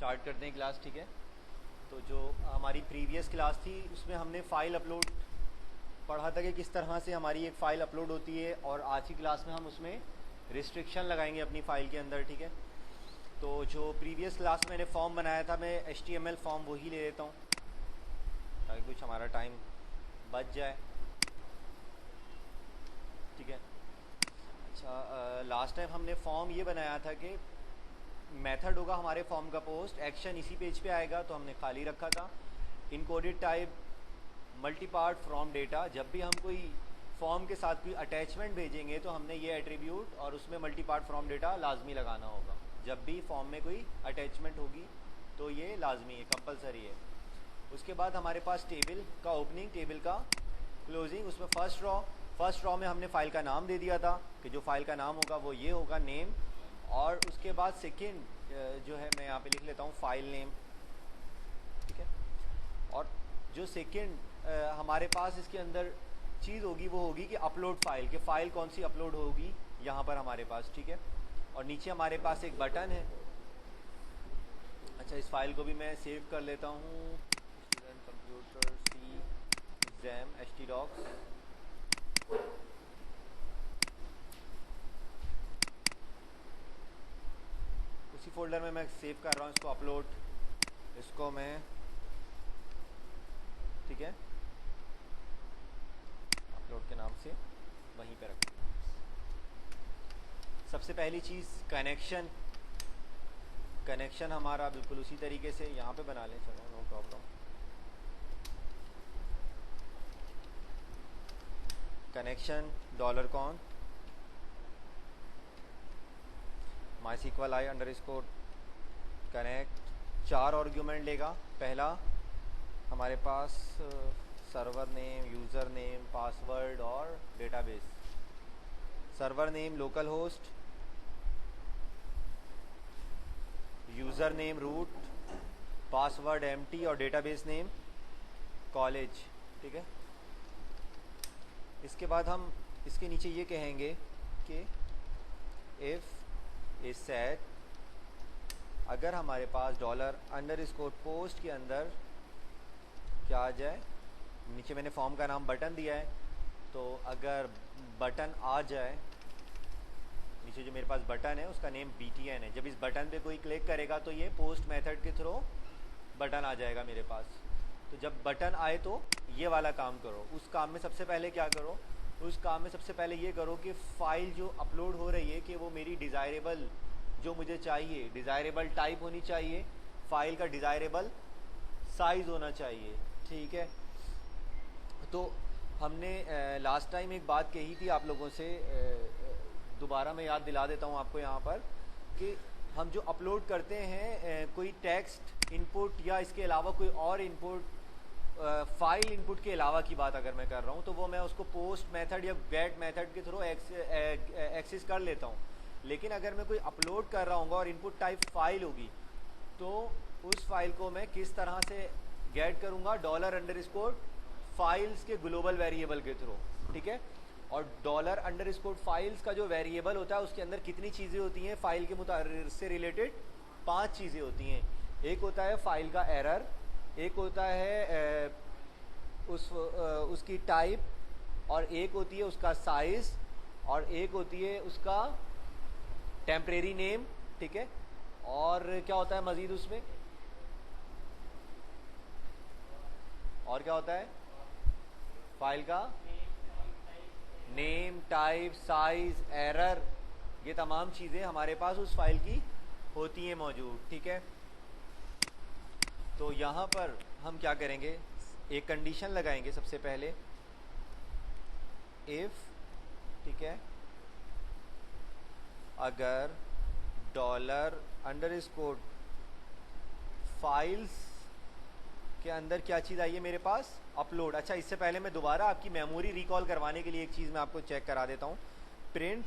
Start करते हैं class, ठीक है। तो जो हमारी प्रीवियस क्लास थी उसमें हमने फ़ाइल अपलोड पढ़ा था कि किस तरह से हमारी एक फ़ाइल अपलोड होती है, और आज की क्लास में हम उसमें रिस्ट्रिक्शन लगाएंगे अपनी फ़ाइल के अंदर, ठीक है। तो जो प्रीवियस क्लास में मैंने फॉर्म बनाया था, मैं HTML फॉर्म वही ले लेता हूँ ताकि कुछ हमारा टाइम बच जाए, ठीक है। अच्छा, लास्ट टाइम हमने फॉर्म ये बनाया था कि मेथड होगा हमारे फॉर्म का पोस्ट, एक्शन इसी पेज पे आएगा, तो हमने खाली रखा था। Encoded type multi part from data, जब भी हम कोई फॉर्म के साथ कोई अटैचमेंट भेजेंगे तो हमने ये एट्रीब्यूट और उसमें मल्टी पार्ट फ्रॉम डेटा लाजमी लगाना होगा। जब भी फॉर्म में कोई अटैचमेंट होगी तो ये लाजमी है, कंपलसरी है। उसके बाद हमारे पास टेबल का ओपनिंग, टेबल का क्लोजिंग। उसमें फर्स्ट रॉ में हमने फ़ाइल का नाम दे दिया था कि जो फ़ाइल का नाम होगा वो ये होगा, नेम। और उसके बाद सेकेंड जो है मैं यहाँ पे लिख लेता हूँ फाइल नेम, ठीक है। और जो सेकेंड हमारे पास इसके अंदर चीज़ होगी वो होगी कि अपलोड फाइल, कि फ़ाइल कौन सी अपलोड होगी यहाँ पर हमारे पास, ठीक है। और नीचे हमारे पास एक बटन है। अच्छा, इस फाइल को भी मैं सेव कर लेता हूँ, student computer C exam htdocs। उसी फोल्डर में मैं सेव कर रहा हूँ इसको, अपलोड, इसको मैं, ठीक है, अपलोड के नाम से वहीं पे रखूँ। सबसे पहली चीज़ कनेक्शन हमारा बिल्कुल उसी तरीके से यहाँ पे बना लें, चलो नो प्रॉब्लम। कनेक्शन $कॉन MySQL i _ कनेक्ट, 4 आर्ग्यूमेंट लेगा। पहला हमारे पास server name, user name, password और database. Server name local host, user name root, password empty और डेटाबेस नेम कॉलेज, ठीक है। इसके बाद हम इसके नीचे ये कहेंगे कि इफ़ इज सेट, अगर हमारे पास $_पोस्ट के अंदर क्या आ जाए, नीचे मैंने फॉर्म का नाम बटन दिया है, तो अगर बटन आ जाए, नीचे जो मेरे पास बटन है उसका नेम BTN है, जब इस बटन पे कोई क्लिक करेगा तो ये पोस्ट मेथड के थ्रू बटन आ जाएगा मेरे पास। तो जब बटन आए तो ये वाला काम करो। उस काम में सबसे पहले क्या करो, उस काम में सबसे पहले ये करो कि फ़ाइल जो अपलोड हो रही है कि वो मेरी डिज़ायरेबल, जो मुझे चाहिए, डिज़ायरेबल टाइप होनी चाहिए, फ़ाइल का डिज़ायरेबल साइज़ होना चाहिए, ठीक है। तो हमने लास्ट टाइम एक बात कही थी आप लोगों से, दोबारा मैं याद दिला देता हूँ आपको यहाँ पर, कि हम जो अपलोड करते हैं कोई टेक्स्ट इनपुट या इसके अलावा कोई और इनपुट, फाइल इनपुट के अलावा की बात अगर मैं कर रहा हूँ तो वो मैं उसको पोस्ट मेथड या गेट मेथड के थ्रू एक्सेस कर लेता हूँ। लेकिन अगर मैं कोई अपलोड कर रहा हूँ और इनपुट टाइप फाइल होगी तो उस फाइल को मैं किस तरह से गेट करूँगा, $_ फाइल्स के ग्लोबल वेरिएबल के थ्रू, ठीक है। और $_ फाइल्स का जो वेरिएबल होता है उसके अंदर कितनी चीज़ें होती हैं फ़ाइल के से रिलेटेड, 5 चीज़ें होती हैं। एक होता है फ़ाइल का एरर, एक होता है उसकी टाइप, और एक होती है उसका साइज़, और एक होती है उसका टेम्परेरी नेम, ठीक है। और क्या होता है मज़ीद उसमें, और क्या होता है फाइल का नेम, टाइप, साइज़, एरर, ये तमाम चीज़ें हमारे पास उस फाइल की होती हैं मौजूद, ठीक है। तो यहाँ पर हम क्या करेंगे, एक कंडीशन लगाएंगे सबसे पहले, इफ़, ठीक है, अगर $_ फाइल्स के अंदर क्या चीज़ आई है मेरे पास, अपलोड। अच्छा, इससे पहले मैं दोबारा आपकी मेमोरी रिकॉल करवाने के लिए एक चीज़ मैं आपको चेक करा देता हूँ। प्रिंट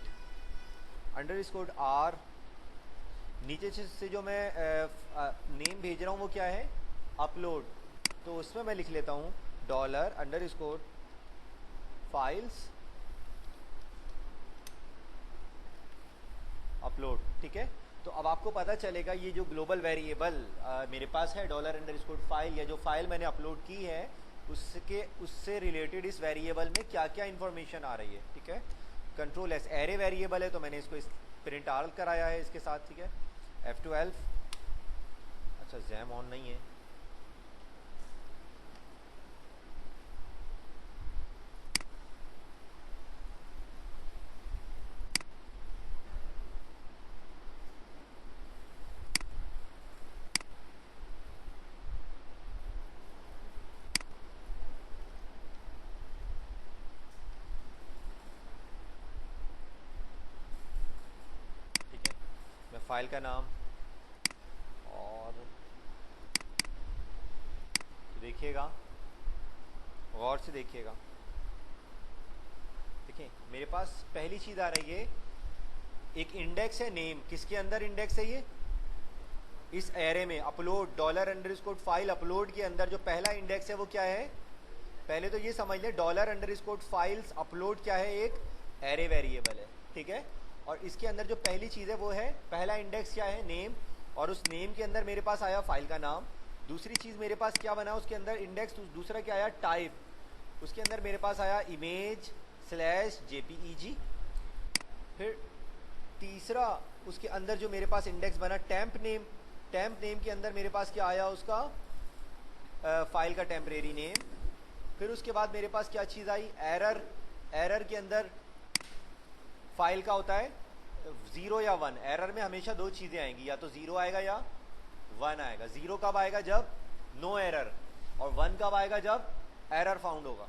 $r, नीचे से जो मैं नेम भेज रहा हूँ वो क्या है, अपलोड। तो उसमें मैं लिख लेता हूँ $_ फाइल्स अपलोड, ठीक है। तो अब आपको पता चलेगा ये जो ग्लोबल वेरिएबल मेरे पास है $_ फाइल, या जो फाइल मैंने अपलोड की है उससे रिलेटेड इस वेरिएबल में क्या क्या इन्फॉर्मेशन आ रही है। ठीक है, कंट्रोल एस एरे वेरिएबल है तो मैंने इसको प्रिंट आउट कराया है इसके साथ। ठीक है, F12। अच्छा, जैम ऑन नहीं है। फाइल का नाम और तो देखिएगा, गौर से देखिएगा। देखिए मेरे पास पहली चीज़ आ रही है, एक इंडेक्स है नेम। किसके अंदर इंडेक्स है ये? इस एरे में अपलोड $_ फाइल अपलोड के अंदर जो पहला इंडेक्स है वो क्या है? पहले तो ये समझ लें $_ फाइल्स अपलोड क्या है? एक एरे वेरिएबल है। ठीक है, और इसके अंदर जो पहली चीज़ है वो है, पहला इंडेक्स क्या है? नेम। और उस नेम के अंदर मेरे पास आया फाइल का नाम। दूसरी चीज़ मेरे पास क्या बना उसके अंदर? इंडेक्स। दूसरा क्या आया? टाइप। उसके अंदर मेरे पास आया image/jpeg। फिर तीसरा उसके अंदर जो मेरे पास इंडेक्स बना टेम्प नेम। टेम्प नेम के अंदर मेरे पास क्या आया? उसका फाइल का टेम्परेरी नेम। फिर उसके बाद मेरे पास क्या चीज़ आई? एरर। एरर के अंदर फाइल का होता है 0 या 1। एरर में हमेशा दो चीज़ें आएंगी, या तो 0 आएगा या 1 आएगा। 0 कब आएगा? जब नो एरर। और 1 कब आएगा? जब एरर फाउंड होगा।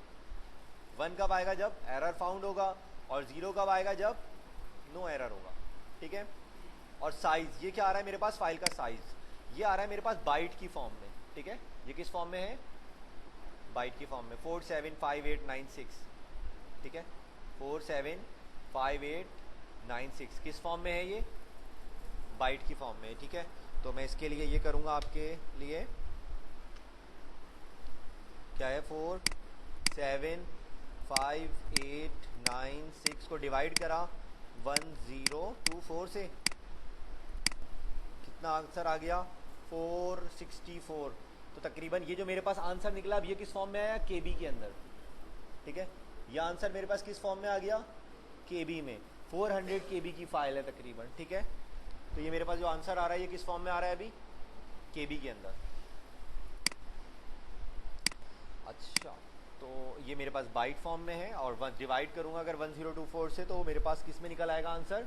1 कब आएगा? जब एरर फाउंड होगा। और 0 कब आएगा? जब नो एरर होगा। ठीक है, और साइज, ये क्या आ रहा है मेरे पास? फाइल का साइज ये आ रहा है मेरे पास बाइट की फॉर्म में। ठीक है, ये किस फॉर्म में है? बाइट की फॉर्म में 475896। ठीक है, 475896 किस फॉर्म में है? ये बाइट की फॉर्म में। ठीक है, तो मैं इसके लिए ये करूँगा आपके लिए, क्या है, 475896 को डिवाइड करा 1024 से, कितना आंसर आ गया? 464। तो तकरीबन ये जो मेरे पास आंसर निकला, अब ये किस फॉर्म में आया? केबी के अंदर। ठीक है, ये आंसर मेरे पास किस फॉर्म में आ गया? केबी में। 400 केबी की फाइल है तकरीबन। ठीक है, तो ये मेरे पास जो आंसर आ रहा है ये किस फॉर्म में आ रहा है? अभी केबी के अंदर। अच्छा, तो ये मेरे पास बाइट फॉर्म में है, और डिवाइड करूंगा अगर 1024 से, तो मेरे पास किस में निकल आएगा आंसर?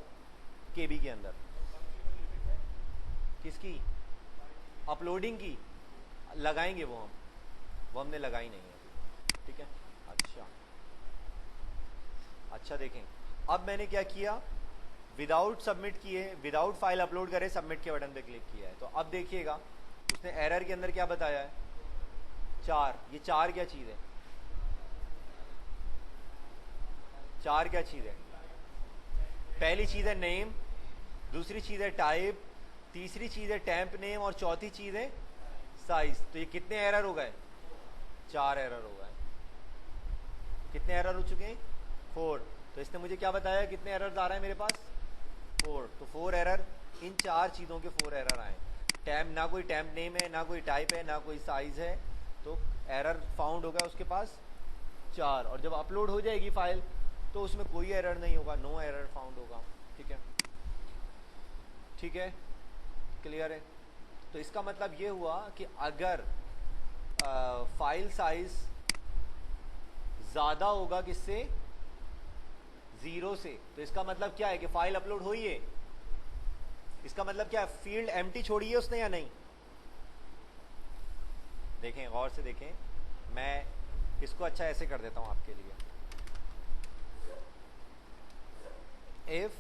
केबी के अंदर। किसकी? अपलोडिंग की लगाएंगे वो हमने लगाई नहीं है। ठीक है, अच्छा देखें, अब मैंने क्या किया, विदाउट सबमिट किए, विदाउट फाइल अपलोड करे, सबमिट के बटन पे क्लिक किया है। तो अब देखिएगा उसने एरर के अंदर क्या बताया है? 4। ये 4 क्या चीज़ है? 4 क्या चीज़ है? पहली चीज़ है नेम, दूसरी चीज़ है टाइप, तीसरी चीज़ है टेम्प नेम, और चौथी चीज़ है साइज। तो ये कितने एरर हो गए? 4 एरर हो गए। कितने एरर हो चुके हैं? 4। तो इसने मुझे क्या बताया, कितने एरर आ रहे हैं मेरे पास? 4। तो 4 एरर, इन 4 चीज़ों के 4 एरर आए। ना कोई टेम्प नेम है, ना कोई टाइप है, ना कोई साइज है, तो एरर फाउंड होगा उसके पास 4। और जब अपलोड हो जाएगी फाइल तो उसमें कोई एरर नहीं होगा, नो एरर फाउंड होगा। ठीक है, ठीक है, क्लियर है? तो इसका मतलब ये हुआ कि अगर फाइल साइज ज़्यादा होगा किससे? 0 से, तो इसका मतलब क्या है कि फाइल अपलोड हुई है। इसका मतलब क्या है? फील्ड एम्प्टी छोड़ी है उसने या नहीं? देखें, गौर से देखें, मैं इसको अच्छा ऐसे कर देता हूं आपके लिए। इफ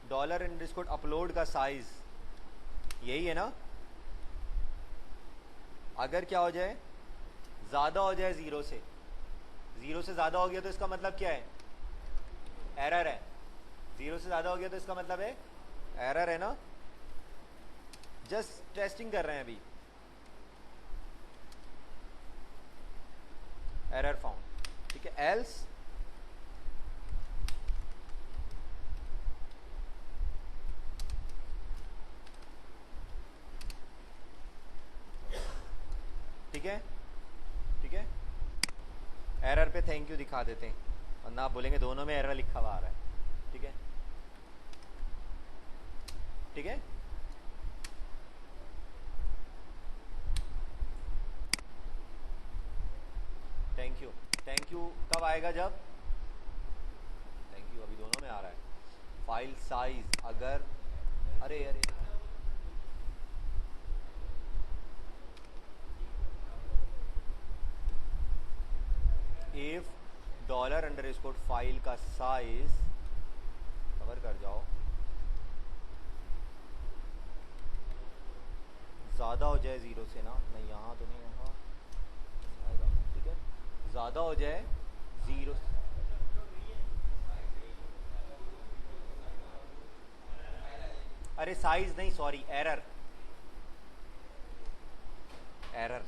$_ अपलोड का साइज यही है ना, अगर क्या हो जाए, ज़्यादा हो जाए 0 से, 0 से ज़्यादा हो गया तो इसका मतलब क्या है? एरर है। 0 से ज़्यादा हो गया तो इसका मतलब है एरर है ना। जस्ट टेस्टिंग कर रहे हैं अभी। Error found. ठीक है, एल्स ठीक है, ठीक है। एरर पे थैंक यू दिखा देते हैं और ना बोलेंगे दोनों में एरर लिखा हुआ आ रहा है, ठीक है, ठीक है। थैंक यू, थैंक यू कब आएगा? जब थैंक यू अभी दोनों में आ रहा है। फाइल साइज अगर, अरे अरे इफ डॉलर अंडरस्कोर फाइल का साइज, कवर कर जाओ, ज़्यादा हो जाए ज़ीरो से ना, नहीं यहाँ तो नहीं होगा, आएगा, ठीक है, ज़्यादा हो जाए ज़ीरो, अरे साइज नहीं, sorry error, error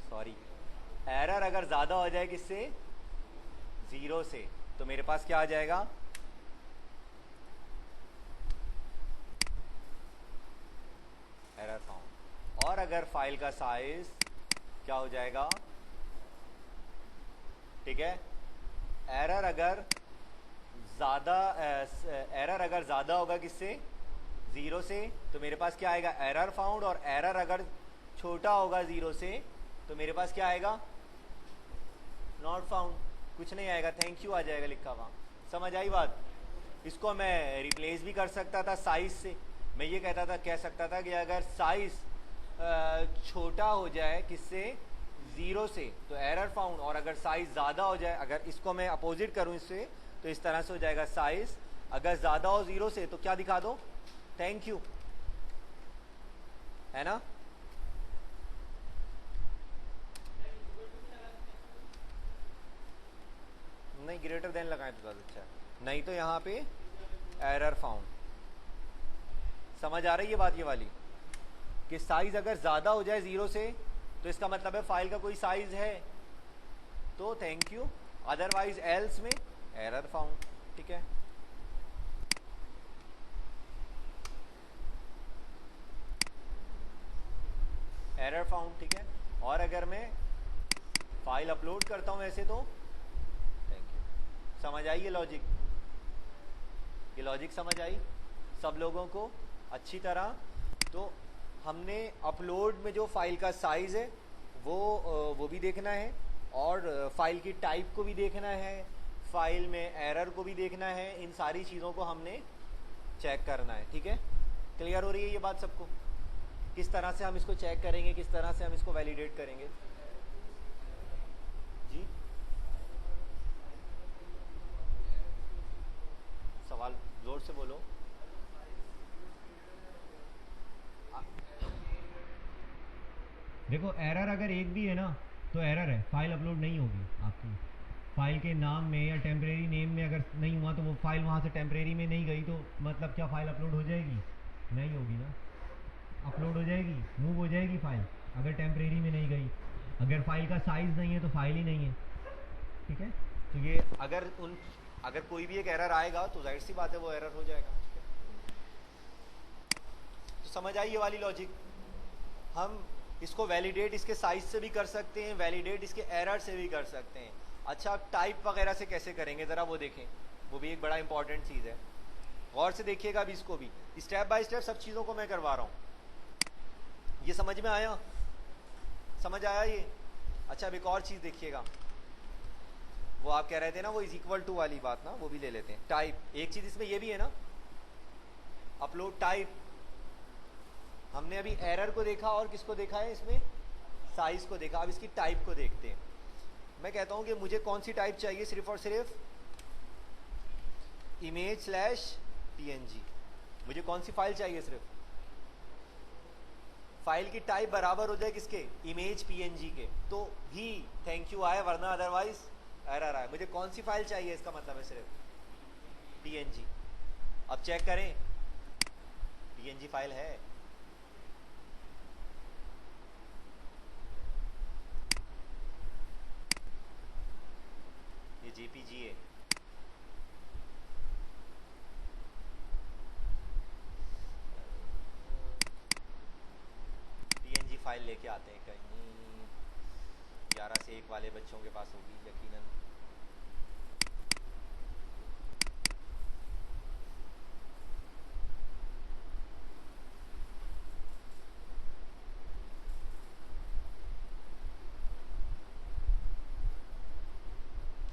sorry, error अगर ज़्यादा हो जाए किससे? ज़ीरो से, तो मेरे पास क्या आ जाएगा? Error found. और अगर फाइल का साइज क्या हो जाएगा? ठीक है, एरर अगर ज़्यादा, एरर अगर ज़्यादा होगा किससे? ज़ीरो से, तो मेरे पास क्या आएगा? Error found. और एरर अगर छोटा होगा ज़ीरो से, तो मेरे पास क्या आएगा? नॉट फाउंड, कुछ नहीं आएगा, थैंक यू आ जाएगा लिखा हुआ। समझ आई बात? इसको मैं रिप्लेस भी कर सकता था साइज से। मैं ये कहता था, कह सकता था कि अगर साइज छोटा हो जाए किससे? ज़ीरो से, तो एरर फाउंड। और अगर साइज ज़्यादा हो जाए, अगर इसको मैं अपोजिट करूँ इससे, तो इस तरह से हो जाएगा, साइज अगर ज़्यादा हो ज़ीरो से तो क्या दिखा दो? थैंक यू, है ना? नहीं, ग्रेटर देन लगाएं तो ज़्यादा अच्छा है, नहीं तो यहाँ पे एरर फाउंड। समझ आ रही है बात ये वाली? कि साइज अगर ज़्यादा हो जाए ज़ीरो से, तो इसका मतलब है फाइल का कोई साइज है, तो थैंक यू, अदरवाइज एल्स में एरर फाउंड, ठीक है। एरर फाउंड, ठीक है। और अगर मैं फाइल अपलोड करता हूँ ऐसे, तो थैंक यू। समझ आई ये लॉजिक? ये लॉजिक समझ आई सब लोगों को अच्छी तरह? तो हमने अपलोड में जो फाइल का साइज़ है वो भी देखना है, और फाइल की टाइप को भी देखना है, फाइल में एरर को भी देखना है, इन सारी चीज़ों को हमने चेक करना है, ठीक है। क्लियर हो रही है ये बात सबको? किस तरह से हम इसको चेक करेंगे, किस तरह से हम इसको वैलिडेट करेंगे? जी, सवाल जोर से बोलो। देखो एरर अगर एक भी है ना तो एरर है, फाइल अपलोड नहीं होगी आपकी। फाइल के नाम में या टेम्परेरी नेम में अगर नहीं हुआ तो वो फाइल वहाँ से टेम्परेरी में नहीं गई, तो मतलब क्या फाइल अपलोड हो जाएगी? नहीं होगी ना। अपलोड हो जाएगी, मूव हो जाएगी फाइल, अगर टेम्परेरी में नहीं गई। अगर फाइल का साइज़ नहीं है तो फाइल ही नहीं है, ठीक है। तो ये अगर कोई भी एक एरर आएगा तो जाहिर सी बात है वो एरर हो जाएगा, ठीक है। तो समझ आई ये वाली लॉजिक? हम इसको वैलिडेट इसके साइज से भी कर सकते हैं, वैलिडेट इसके एरर से भी कर सकते हैं। अच्छा, अब टाइप वगैरह से कैसे करेंगे ज़रा वो देखें, वो भी एक बड़ा इंपॉर्टेंट चीज़ है। गौर से देखिएगा अभी इसको भी, स्टेप बाय स्टेप सब चीज़ों को मैं करवा रहा हूँ। ये समझ में आया? समझ आया ये? अच्छा, अब एक और चीज़ देखिएगा, वो आप कह रहे थे ना वो इज इक्वल टू वाली बात ना, वो भी ले लेते हैं। टाइप, एक चीज़ इसमें ये भी है ना, अपलोड टाइप। हमने अभी एरर को देखा और किसको देखा है इसमें? साइज को देखा। अब इसकी टाइप को देखते हैं। मैं कहता हूं कि मुझे कौन सी टाइप चाहिए? सिर्फ और सिर्फ इमेज स्लैश png। मुझे कौन सी फाइल चाहिए? सिर्फ फाइल की टाइप बराबर हो जाए किसके? इमेज png के, तो भी थैंक यू आए, वरना अदरवाइज एरर आए। मुझे कौन सी फाइल चाहिए? इसका मतलब है सिर्फ png। अब चेक करें, png फाइल है। ये JPGA, PNG फाइल लेके आते हैं, कहीं 11 से 1 वाले बच्चों के पास होगी यकीनन।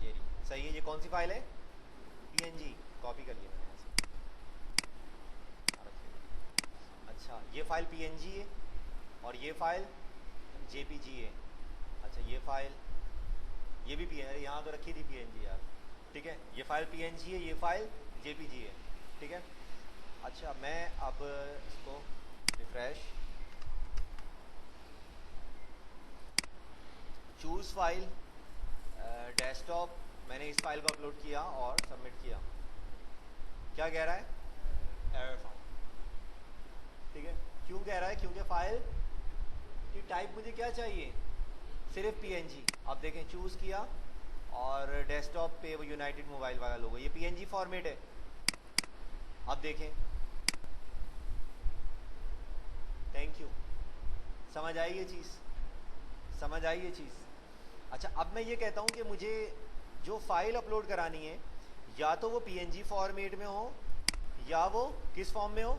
ये सही है। ये कौन सी फाइल है? PNG। कॉपी कर लिया मैंने यहाँ से। अच्छा, ये फाइल PNG है और ये फाइल JPG है। अच्छा, ये फाइल, ये भी PNG, यहाँ तो रखी थी PNG यार। ठीक है, ये फाइल PNG है, ये फाइल JPG है। ठीक है। अच्छा, मैं अब इसको रिफ्रेश, चूज़ फाइल, डेस्कटॉप, मैंने इस फाइल को अपलोड किया और सबमिट किया। क्या कह रहा है? Error found. ठीक है, क्यों कह रहा है? क्योंकि फाइल की टाइप मुझे क्या चाहिए? सिर्फ PNG। अब देखें, चूज़ किया और डेस्कटॉप पे वो यूनाइटेड मोबाइल वाला लोगो, ये PNG फॉर्मेट है। अब देखें, थैंक यू, समझ आई ये चीज़? समझ आई ये चीज़? अच्छा, अब मैं ये कहता हूँ कि मुझे जो फाइल अपलोड करानी है, या तो वो PNG फॉर्मेट में हो या वो किस फॉर्म में हो?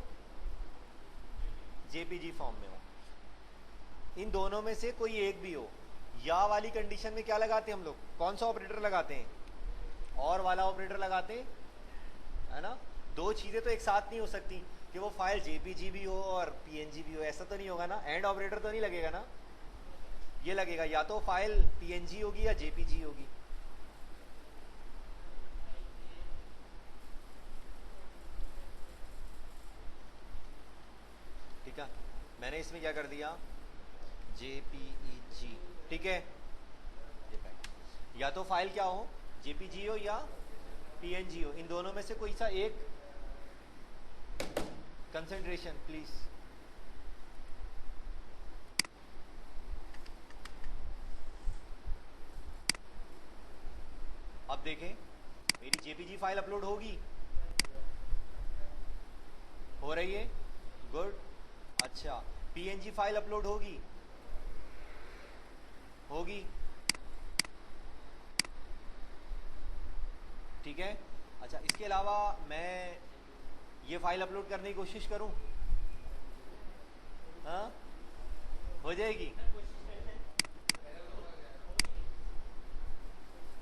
JPG फॉर्म में हो। इन दोनों में से कोई एक भी हो। या वाली कंडीशन में क्या लगाते हैं हम लोग? कौन सा ऑपरेटर लगाते हैं? और वाला ऑपरेटर लगाते हैं, है ना। दो चीज़ें तो एक साथ नहीं हो सकती कि वो फाइल JPG भी हो और PNG भी हो, ऐसा तो नहीं होगा ना। एंड ऑपरेटर तो नहीं लगेगा ना। ये लगेगा, या तो फाइल PNG होगी या JPG होगी। ठीक है, मैंने इसमें क्या कर दिया? JPEG। ठीक है, या तो फाइल क्या हो? JPG हो या PNG हो। इन दोनों में से कोई सा एक। Concentration please. अब देखें, मेरी JPG फाइल अपलोड होगी, हो रही है, गुड। अच्छा, PNG फाइल अपलोड होगी, होगी, ठीक है। अच्छा, इसके अलावा मैं ये फाइल अपलोड करने की कोशिश करूं, हाँ, हो जाएगी?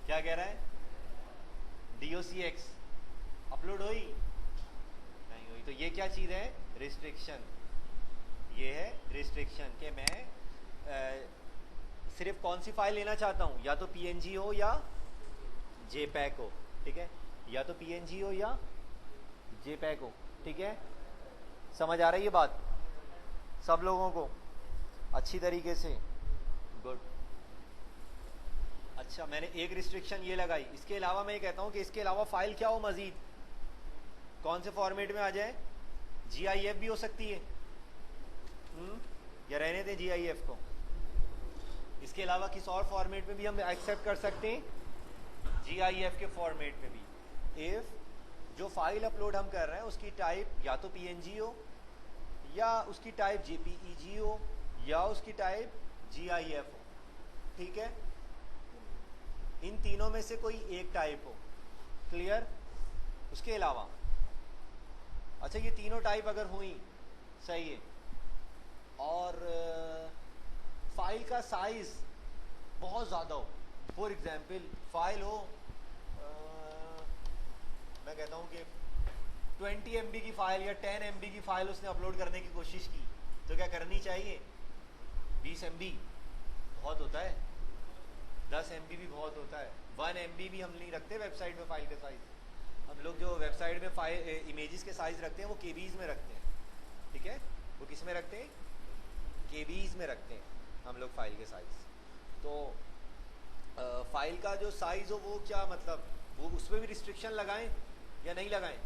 क्या कह रहा है? DOCX अपलोड हुई? नहीं हुई। तो ये क्या चीज़ है? रिस्ट्रिक्शन। ये है रिस्ट्रिक्शन कि मैं सिर्फ कौन सी फाइल लेना चाहता हूँ, या तो PNG हो या JPEG हो। ठीक है, या तो PNG हो या JPEG हो। ठीक है, समझ आ रही है बात सब लोगों को अच्छी तरीके से? गुड। अच्छा, मैंने एक रिस्ट्रिक्शन ये लगाई। इसके अलावा मैं ये कहता हूँ कि इसके अलावा फाइल क्या हो मजीद? कौन से फॉर्मेट में आ जाए? GIF भी हो सकती है, या रहने दें GIF को? इसके अलावा किस और फॉर्मेट में भी हम एक्सेप्ट कर सकते हैं? GIF के फॉर्मेट में भी। इफ जो फाइल अपलोड हम कर रहे हैं उसकी टाइप या तो PNG हो, या उसकी टाइप JPEG हो, या उसकी टाइप GIF हो। ठीक है, इन तीनों में से कोई एक टाइप हो। क्लियर? उसके अलावा अच्छा, ये तीनों टाइप अगर हुई, सही है, और फाइल का साइज बहुत ज़्यादा हो, फॉर एग्जाम्पल फाइल हो, मैं कहता हूँ कि 20 MB की फाइल या 10 MB की फाइल उसने अपलोड करने की कोशिश की, तो क्या करनी चाहिए? 20 MB बहुत होता है, 10 MB भी बहुत होता है, 1 MB भी हम नहीं रखते वेबसाइट में फाइल का साइज। हम लोग जो वेबसाइट में फाइल इमेजेस के साइज रखते हैं वो KBs में रखते हैं। ठीक है, वो किस में रखते हैं? KBs में रखते हैं हम लोग फाइल के साइज। तो फाइल का जो साइज हो वो क्या मतलब, वो उसमें भी रिस्ट्रिक्शन लगाएं या नहीं लगाएं?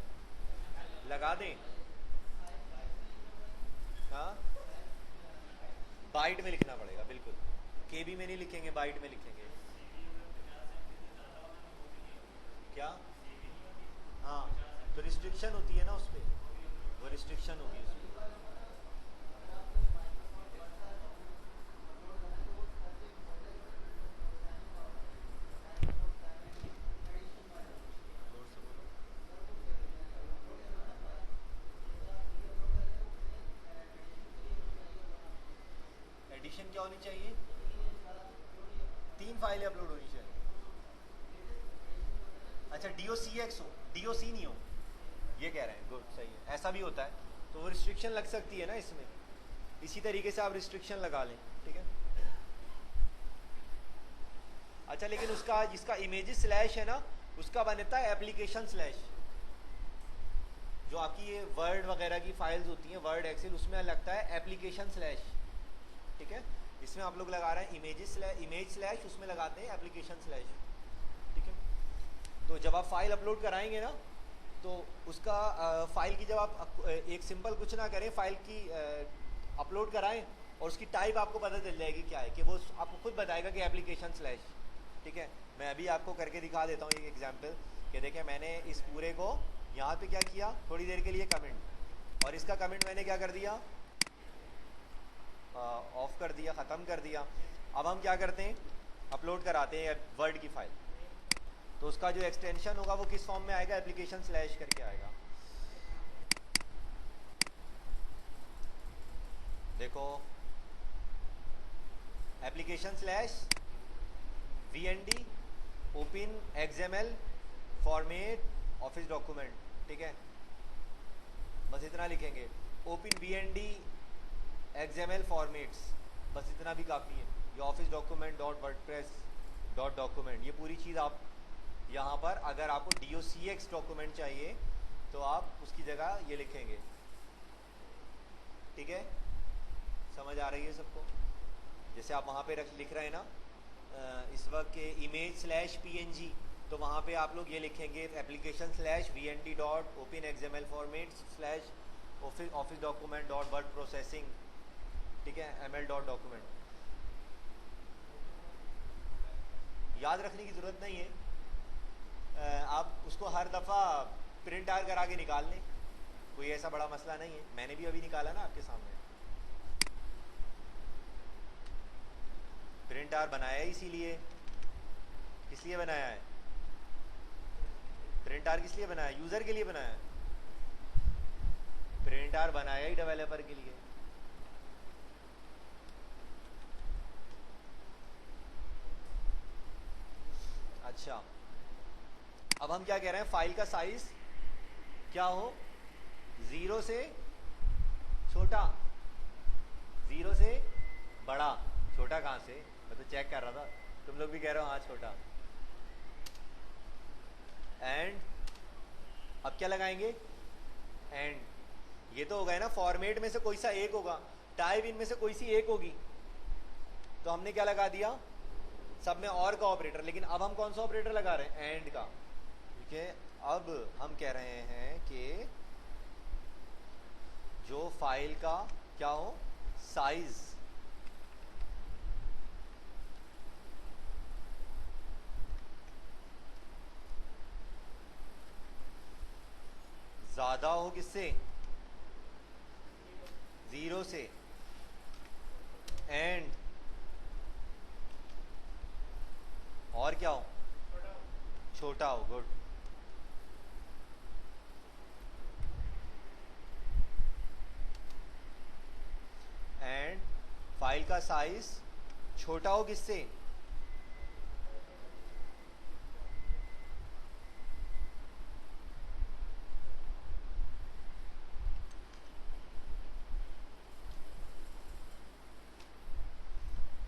लगा दें। हाँ, बाइट में लिखना पड़ेगा, बिल्कुल। KB में नहीं लिखेंगे, बाइट में लिखेंगे। क्या? हाँ, तो रिस्ट्रिक्शन होती है ना उस पर, वो रिस्ट्रिक्शन होगी उस पर। जोर से बोलो। एडिशन क्या होनी चाहिए? 3 फाइलें अपलोड होनी चाहिए। अच्छा, DOCX हो, DOC नहीं हो, ये कह रहे हैं। गुड, सही है, ऐसा भी होता है। तो वो रिस्ट्रिक्शन लग सकती है ना इसमें, इसी तरीके से आप रिस्ट्रिक्शन लगा लें, ठीक है। अच्छा, लेकिन उसका जिसका इमेजेस स्लैश है ना, उसका बनता है एप्लीकेशन स्लैश। जो आपकी ये वर्ड वगैरह की फाइल्स होती हैं, वर्ड एक्सेल, उसमें लगता है एप्लीकेशन स्लैश, ठीक है। इसमें आप लोग लगा रहे हैं इमेज स्लैश, उसमें लगाते हैं एप्लीकेशन स्लैश, ठीक है। तो जब आप फाइल अपलोड कराएंगे ना, तो उसका फाइल की जब आप एक सिंपल कुछ ना करें, फाइल की अपलोड कराएं और उसकी टाइप आपको पता चल जाएगी क्या है, कि वो आपको खुद बताएगा कि एप्लीकेशन स्लैश, ठीक है। मैं अभी आपको करके दिखा देता हूँ एक एग्जांपल, कि देखें मैंने इस पूरे को यहाँ पे क्या किया, थोड़ी देर के लिए कमेंट, और इसका कमेंट मैंने क्या कर दिया, ऑफ कर दिया, ख़त्म कर दिया। अब हम क्या करते हैं, अपलोड कराते हैं वर्ड की फाइल, तो उसका जो एक्सटेंशन होगा वो किस फॉर्म में आएगा, एप्लीकेशन स्लैश करके आएगा। देखो, application slash VND open XML format office document, ठीक है। बस इतना लिखेंगे, ओपन VND XML फॉर्मेट्स, बस इतना भी काफ़ी है। ये office document dot WordPress dot document, ये पूरी चीज़ आप यहाँ पर, अगर आपको DOCX डॉक्यूमेंट चाहिए तो आप उसकी जगह ये लिखेंगे, ठीक है। समझ आ रही है सबको? जैसे आप वहाँ पे लिख रहे हैं ना इस वक्त के इमेज स्लैश PNG, तो वहाँ पे आप लोग ये लिखेंगे application slash VND dot open XML format slash office document dot word processing, ठीक है, ML डॉट डॉक्यूमेंट। याद रखने की ज़रूरत नहीं है, आप उसको हर दफ़ा प्रिंट आउट करा के निकाल लें, कोई ऐसा बड़ा मसला नहीं है। मैंने भी अभी निकाला ना आपके सामने, प्रिंट आउट बनाया है, इसीलिए। किस लिए बनाया है प्रिंट आउट? किस लिए बनाया है? यूज़र के लिए बनाया है। प्रिंट आउट बनाया ही डेवलपर के लिए। अच्छा, अब हम क्या कह रहे हैं, फाइल का साइज क्या हो, 0 से छोटा, 0 से बड़ा। छोटा कहाँ से, मैं तो चेक कर रहा था, तुम लोग भी कह रहे हो हाँ छोटा। एंड अब क्या लगाएंगे, एंड। ये तो हो गया ना, फॉर्मेट में से कोई सा एक होगा, टाइप इनमें से कोई सी एक होगी, तो हमने क्या लगा दिया, सब में और का ऑपरेटर। लेकिन अब हम कौन सा ऑपरेटर लगा रहे हैं, एंड का, ठीक है। अब हम कह रहे हैं कि जो फाइल का क्या हो, साइज, ज्यादा हो किससे, 0 से, एंड और क्या हो, छोटा हो। गुड। एंड फाइल का साइज छोटा हो किससे,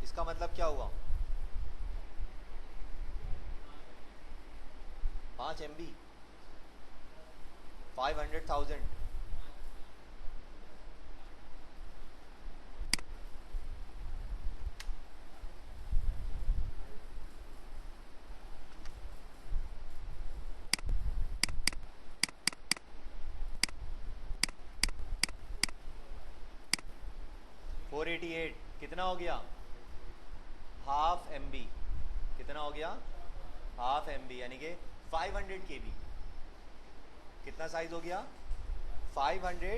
इसका मतलब क्या हुआ, 5 MB, 500,000। कितना हो गया, ½ MB। कितना हो गया, ½ MB, यानी कि 500 KB। कितना साइज हो गया? 500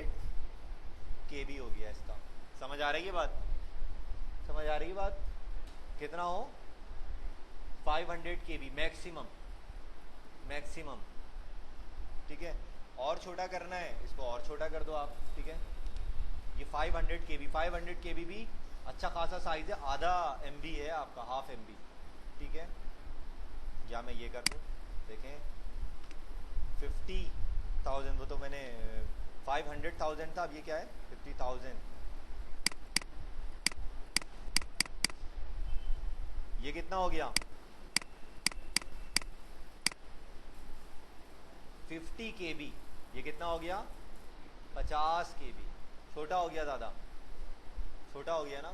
KB हो गया इसका। समझ आ रही है बात? समझ आ रही है बात? कितना हो? 500 KB मैक्सिमम, मैक्सिमम। ठीक है, और छोटा करना है इसको और छोटा कर दो आप। ठीक है, ये 500 KB, 500 KB भी अच्छा खासा साइज है, आधा MB है आपका, हाफ MB। ठीक है, या मैं ये कर दूँ, देखें 50,000, वो तो मैंने 500,000 था, अब ये क्या है 50,000। ये कितना हो गया? 50 KB। ये कितना हो गया? 50 KB। छोटा हो गया, ज़्यादा छोटा हो गया ना?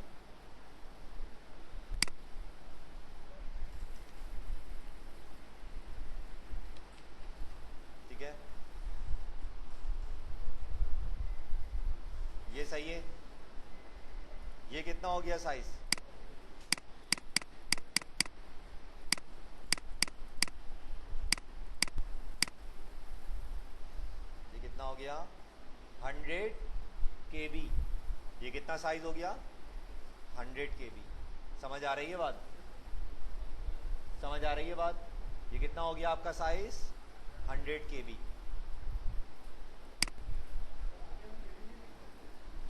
ठीक है, ये सही है। ये कितना हो गया साइज? ये कितना हो गया? 100 KB। ये कितना साइज हो गया? 100 KB। समझ आ रही है बात? समझ आ रही है बात? ये कितना हो गया आपका साइज? 100 KB।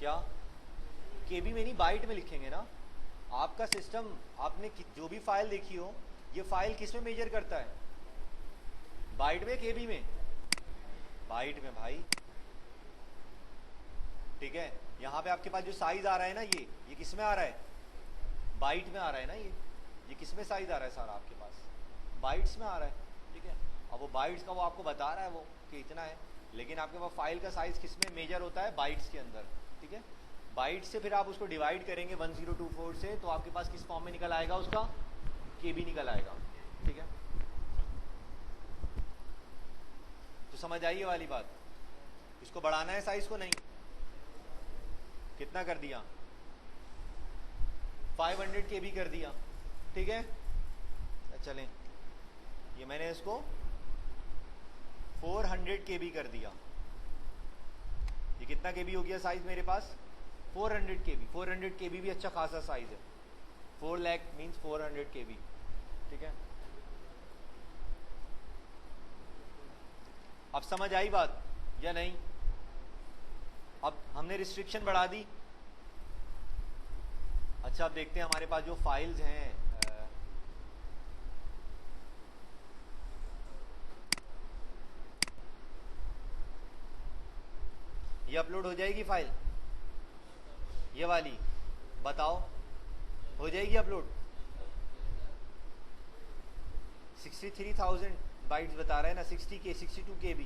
क्या KB में नहीं, बाइट में लिखेंगे ना। आपका सिस्टम, आपने जो भी फाइल देखी हो, ये फाइल किस में मेजर करता है? बाइट में, KB में? बाइट में भाई। ठीक है, यहाँ पे आपके पास जो साइज आ रहा है ना, ये किस में आ रहा है? बाइट में आ रहा है ना। ये किस में साइज आ रहा है सारा आपके पास? बाइट्स में आ रहा है। ठीक है, अब वो बाइट्स का वो आपको बता रहा है वो कि इतना है, लेकिन आपके पास फाइल का साइज किस में मेजर होता है? बाइट्स के अंदर। ठीक है, बाइट से फिर आप उसको डिवाइड करेंगे 1024 से, तो आपके पास किस फॉर्म में निकल आएगा? उसका KB निकल आएगा। ठीक है, तो समझ आई ये वाली बात? इसको बढ़ाना है साइज को? नहीं। कितना कर दिया? 500 KB कर दिया। ठीक है, चलें, ये मैंने इसको 400 KB कर दिया। ये कितना KB हो गया साइज मेरे पास? 400 KB। 400 KB भी अच्छा खासा साइज है। 4 लाख मीन्स 400 KB। ठीक है, अब समझ आई बात या नहीं? अब हमने रिस्ट्रिक्शन बढ़ा दी। अच्छा, अब देखते हैं हमारे पास जो फाइल्स हैं, ये अपलोड हो जाएगी फाइल, ये वाली? बताओ, हो जाएगी अपलोड? 63,000 बाइट्स बता रहा है ना, 62 KB।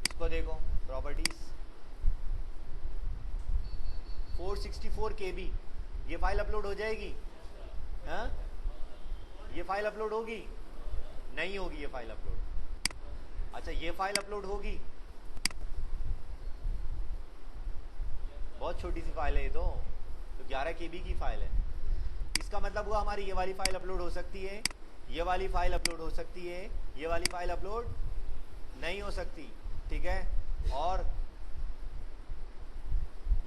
इसको देखो, प्रॉपर्टीज 464 KB। ये फाइल अपलोड हो जाएगी? हाँ, ये फाइल अपलोड होगी? नहीं होगी ये फाइल अपलोड। अच्छा, ये फाइल अपलोड होगी? बहुत छोटी सी फाइल है ये तो 11 KB की फाइल है। इसका मतलब हुआ हमारी ये वाली फाइल अपलोड हो सकती है, ये वाली फाइल अपलोड हो सकती है, ये वाली फाइल अपलोड नहीं हो सकती। ठीक है, और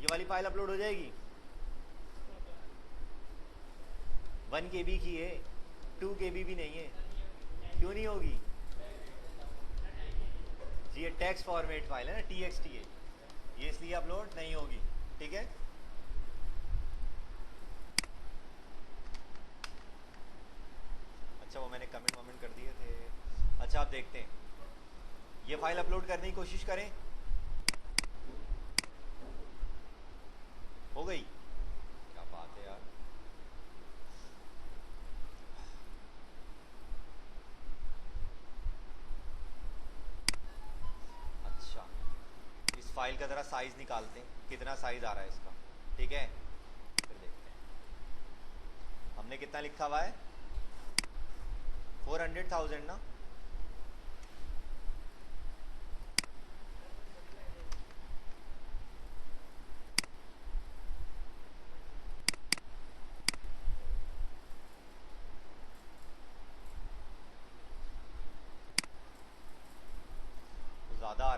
ये वाली फाइल अपलोड हो जाएगी? 1 KB की है, 2 KB भी नहीं है। क्यों नहीं होगी जी? ये टेक्स्ट फॉर्मेट फाइल है ना, TXT है ये, इसलिए अपलोड नहीं होगी। ठीक है, अच्छा वो मैंने कमेंट वमेंट कर दिए थे। अच्छा, आप देखते हैं, ये फाइल अपलोड करने की कोशिश करें। हो गई? क्या बात है यार। अच्छा, इस फाइल का ज़रा साइज़ निकालते हैं, कितना साइज़ आ रहा है इसका। ठीक है, फिर देखते हैं हमने कितना लिखा हुआ है। 400,000 ना?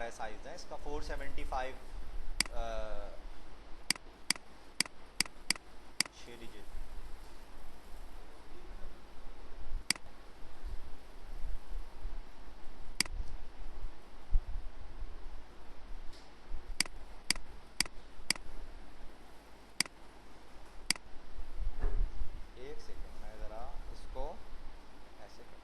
रहा है साइज है इसका 475 6 डिजिट। एक सेकेंड मैं ज़रा इसको ऐसे कर,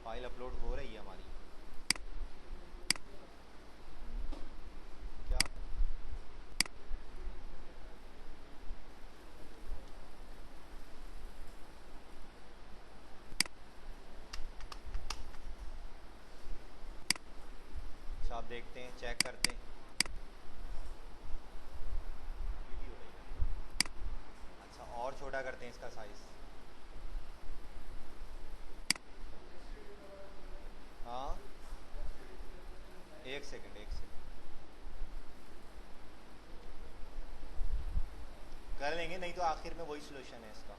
फाइल अपलोड हो रही है हमारी। क्या अच्छा आप देखते हैं, चेक करते हैं। वीडियो नहीं है। अच्छा और छोटा करते हैं इसका साइज। हाँ एक सेकेंड एक सेकेंड कर लेंगे, नहीं तो आखिर में वही सोल्यूशन है इसका।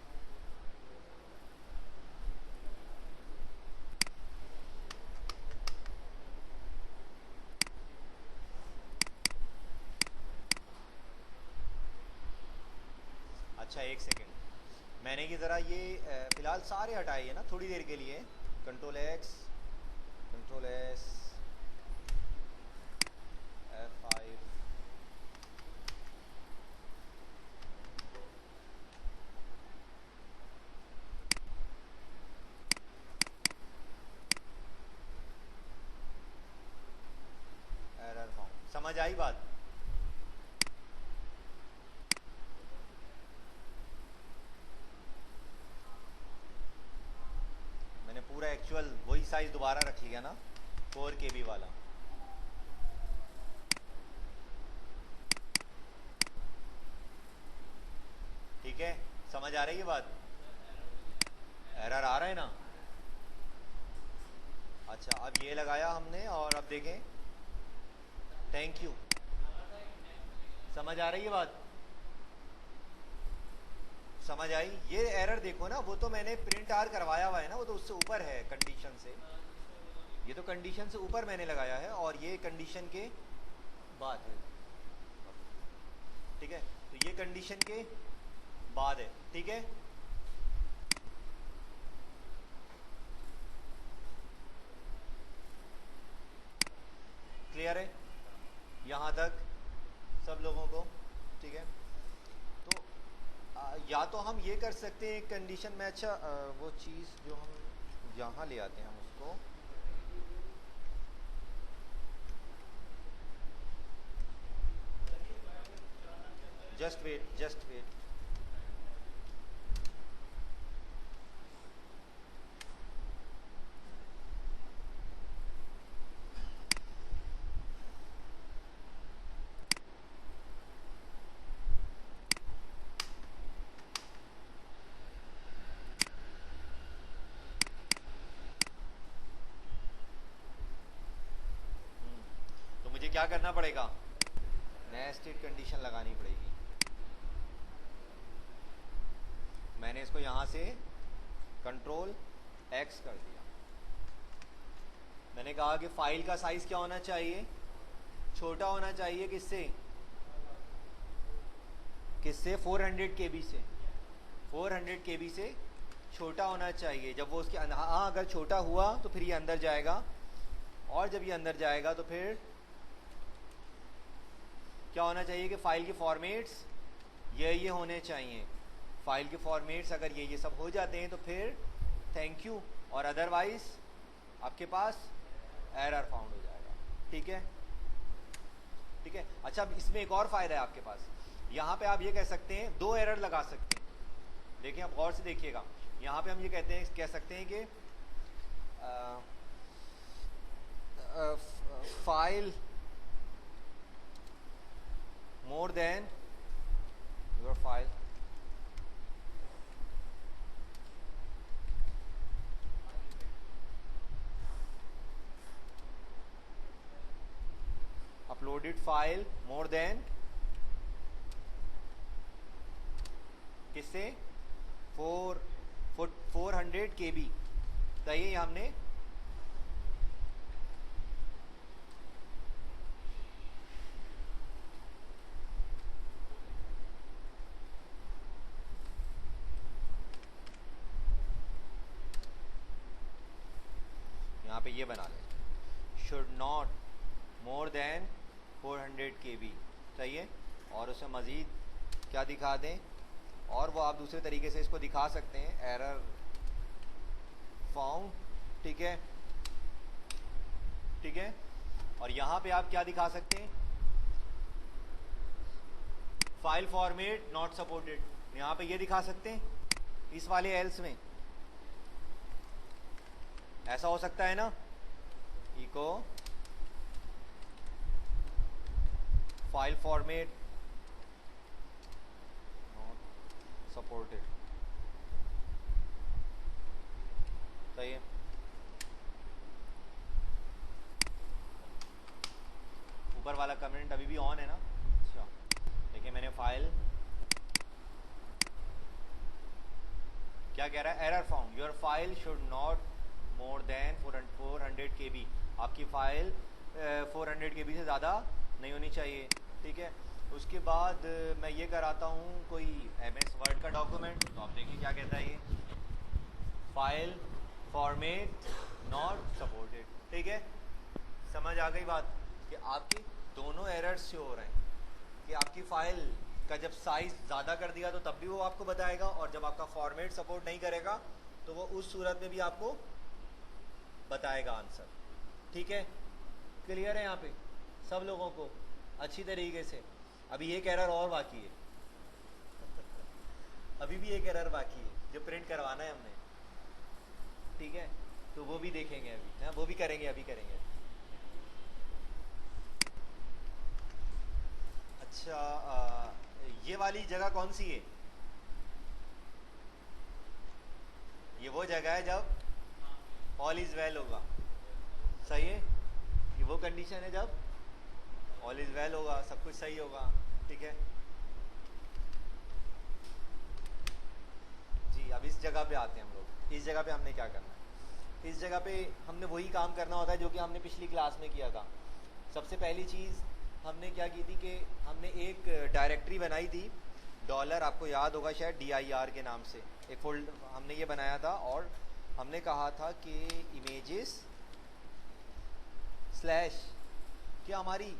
अच्छा एक सेकेंड, मैंने ये ज़रा ये फ़िलहाल सारे हटाए हैं ना थोड़ी देर के लिए। Control x, control S, F5, error found. समझ आई बात? मैंने पूरा एक्चुअल वही साइज दोबारा रख लिया ना, 4 KB वाला। ठीक है, समझ आ रही है बात? एरर आ रहा है ना? अच्छा अब ये लगाया हमने और अब देखें। Thank you. समझ आ रही है बात? समझ आई? ये एरर देखो ना, वो तो मैंने प्रिंट आर करवाया हुआ है ना, वो तो उससे ऊपर है कंडीशन से। ये तो कंडीशन से ऊपर मैंने लगाया है और ये कंडीशन के बाद है। ठीक है, तो ये कंडीशन के बाद है। ठीक है, क्लियर है यहाँ तक सब लोगों को? ठीक है, तो या तो हम ये कर सकते हैं एक कंडीशन में। अच्छा वो चीज़ जो हम यहाँ ले आते हैं हम उसको, जस्ट वेट जस्ट वेट। तो मुझे क्या करना पड़ेगा? नेस्टेड कंडीशन लगानी पड़ेगी। मैंने इसको यहाँ से कंट्रोल एक्स कर दिया। मैंने कहा कि फाइल का साइज क्या होना चाहिए? छोटा होना चाहिए। किससे किससे? 400 KB से। 400 KB से छोटा होना चाहिए। जब वो उसके हाँ अगर छोटा हुआ तो फिर ये अंदर जाएगा, और जब ये अंदर जाएगा तो फिर क्या होना चाहिए कि फाइल के फॉर्मेट्स ये होने चाहिए। फाइल के फॉर्मेट्स अगर ये सब हो जाते हैं तो फिर थैंक यू, और अदरवाइज आपके पास एरर फाउंड हो जाएगा। ठीक है, ठीक है। अच्छा अब इसमें एक और फ़ायदा है आपके पास। यहाँ पे आप ये कह सकते हैं, 2 एरर लगा सकते हैं। देखिए आप गौर से देखिएगा, यहाँ पे हम ये कह सकते हैं कि file more than your file uploaded file more than किससे 400 KB। सही है, हमने यहाँ पे ये बना लें, should not more than 400 KB। सही है, और उसमें मज़ीद क्या दिखा दें, और वो आप दूसरे तरीके से इसको दिखा सकते हैं, एरर फाउंड। ठीक है, ठीक है। और यहाँ पे आप क्या दिखा सकते हैं, फाइल फॉर्मेट नॉट सपोर्टेड। यहाँ पे ये दिखा सकते हैं इस वाले एल्स में, ऐसा हो सकता है ना, echo file format not supported. सही है, ऊपर वाला कमेंट अभी भी ऑन है ना। अच्छा, देखिए मैंने फाइल क्या कह रहा है, error found, your file should not more than 400 KB। आपकी फाइल 400 KB से ज़्यादा नहीं होनी चाहिए। ठीक है, उसके बाद मैं ये कराता हूँ कोई MS वर्ड का डॉक्यूमेंट, तो आप देखिए क्या कहता है ये, फाइल फॉर्मेट नॉट सपोर्टेड। ठीक है, समझ आ गई बात कि आपकी दोनों एरर्स से हो रहे हैं कि आपकी फाइल का जब साइज़ ज़्यादा कर दिया तो तब भी वो आपको बताएगा, और जब आपका फॉर्मेट सपोर्ट नहीं करेगा तो वो उस सूरत में भी आपको बताएगा आंसर। ठीक है, क्लियर है यहाँ पे सब लोगों को अच्छी तरीके से। अभी एक एरर और बाकी है अभी भी एक एरर बाकी है जो प्रिंट करवाना है हमने। ठीक है, तो वो भी देखेंगे अभी, हाँ वो भी करेंगे, अभी करेंगे। अच्छा, ये वाली जगह कौन सी है, ये वो जगह है जब ऑल इज वेल होगा। सही है, ये वो कंडीशन है जब ऑल इज वेल होगा, सब कुछ सही होगा। ठीक है जी, अब इस जगह पे आते हैं हम लोग। इस जगह पे हमने क्या करना है, इस जगह पे हमने वही काम करना होता है जो कि हमने पिछली क्लास में किया था। सबसे पहली चीज़ हमने क्या की थी कि हमने एक डायरेक्टरी बनाई थी, डॉलर, आपको याद होगा शायद DIR के नाम से एक फोल्डर हमने ये बनाया था, और हमने कहा था कि इमेजेस स्लैश क्या हमारी,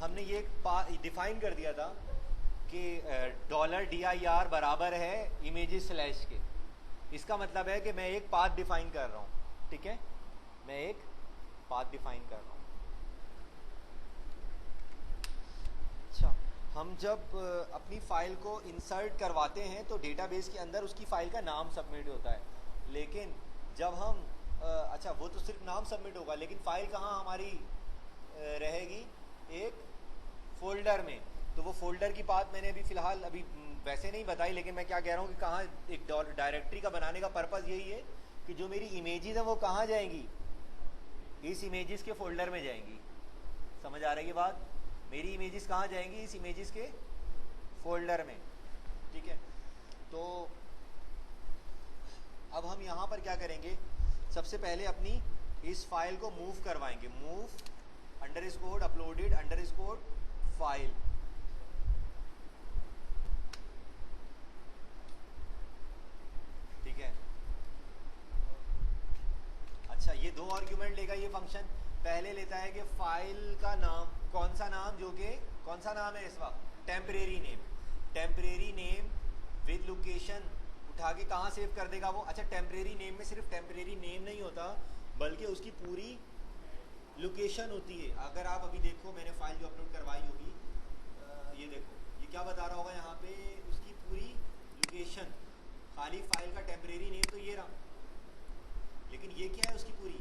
हमने ये डिफाइन कर दिया था कि $DIR बराबर है इमेजेस स्लैश के। इसका मतलब है कि मैं एक पाथ डिफाइन कर रहा हूँ। ठीक है, मैं एक पाथ डिफाइन कर रहा हूँ। अच्छा, हम जब अपनी फ़ाइल को इंसर्ट करवाते हैं तो डेटाबेस के अंदर उसकी फ़ाइल का नाम सबमिट होता है, लेकिन जब हम अच्छा वो तो सिर्फ नाम सबमिट होगा, लेकिन फ़ाइल कहाँ हमारी रहेगी, एक फ़ोल्डर में। तो वो फ़ोल्डर की बात मैंने अभी फ़िलहाल अभी वैसे नहीं बताई, लेकिन मैं क्या कह रहा हूँ कि कहाँ एक डायरेक्टरी का बनाने का पर्पज़ यही है कि जो मेरी इमेजेस हैं वो कहाँ जाएंगी, इस इमेजेस के फ़ोल्डर में जाएंगी। समझ आ रही है बात, मेरी इमेजेस कहाँ जाएंगी, इस इमेजेस के फ़ोल्डर में। ठीक है, तो अब हम यहाँ पर क्या करेंगे, सबसे पहले अपनी इस फाइल को मूव करवाएंगे, move underscore uploaded underscore file. ठीक है, अच्छा ये दो आर्ग्यूमेंट लेगा ये फंक्शन। पहले लेता है कि फाइल का नाम, कौन सा नाम, जो कि कौन सा नाम है इस वक्त, temporary name. Temporary name with location उठा के कहाँ सेव कर देगा वो। अच्छा, टेम्परेरी नेम में सिर्फ टेम्परेरी नेम नहीं होता बल्कि उसकी पूरी लोकेशन होती है। अगर आप अभी देखो, मैंने फाइल जो अपलोड करवाई होगी, ये देखो, ये क्या बता रहा होगा यहाँ पे, उसकी पूरी लोकेशन। खाली फाइल का टेम्परेरी नेम तो ये रहा, लेकिन ये क्या है, उसकी पूरी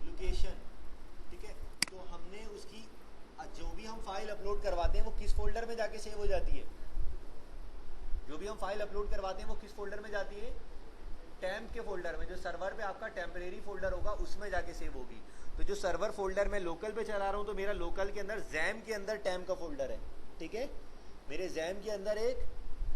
लोकेशन। ठीक है, तो हमने उसकी जो भी हम फाइल अपलोड करवाते हैं वो किस फोल्डर में जाके सेव हो जाती है, जो भी हम फाइल अपलोड करवाते हैं वो किस फोल्डर में जाती है, टेम्प के फोल्डर में, जो सर्वर पे आपका टेम्परेरी फोल्डर होगा उसमें जाके सेव होगी। तो जो सर्वर फोल्डर मैं लोकल पे चला रहा हूँ, तो मेरा लोकल के अंदर जैम के अंदर टेम्प का फोल्डर है, ठीक है। मेरे जैम के अंदर एक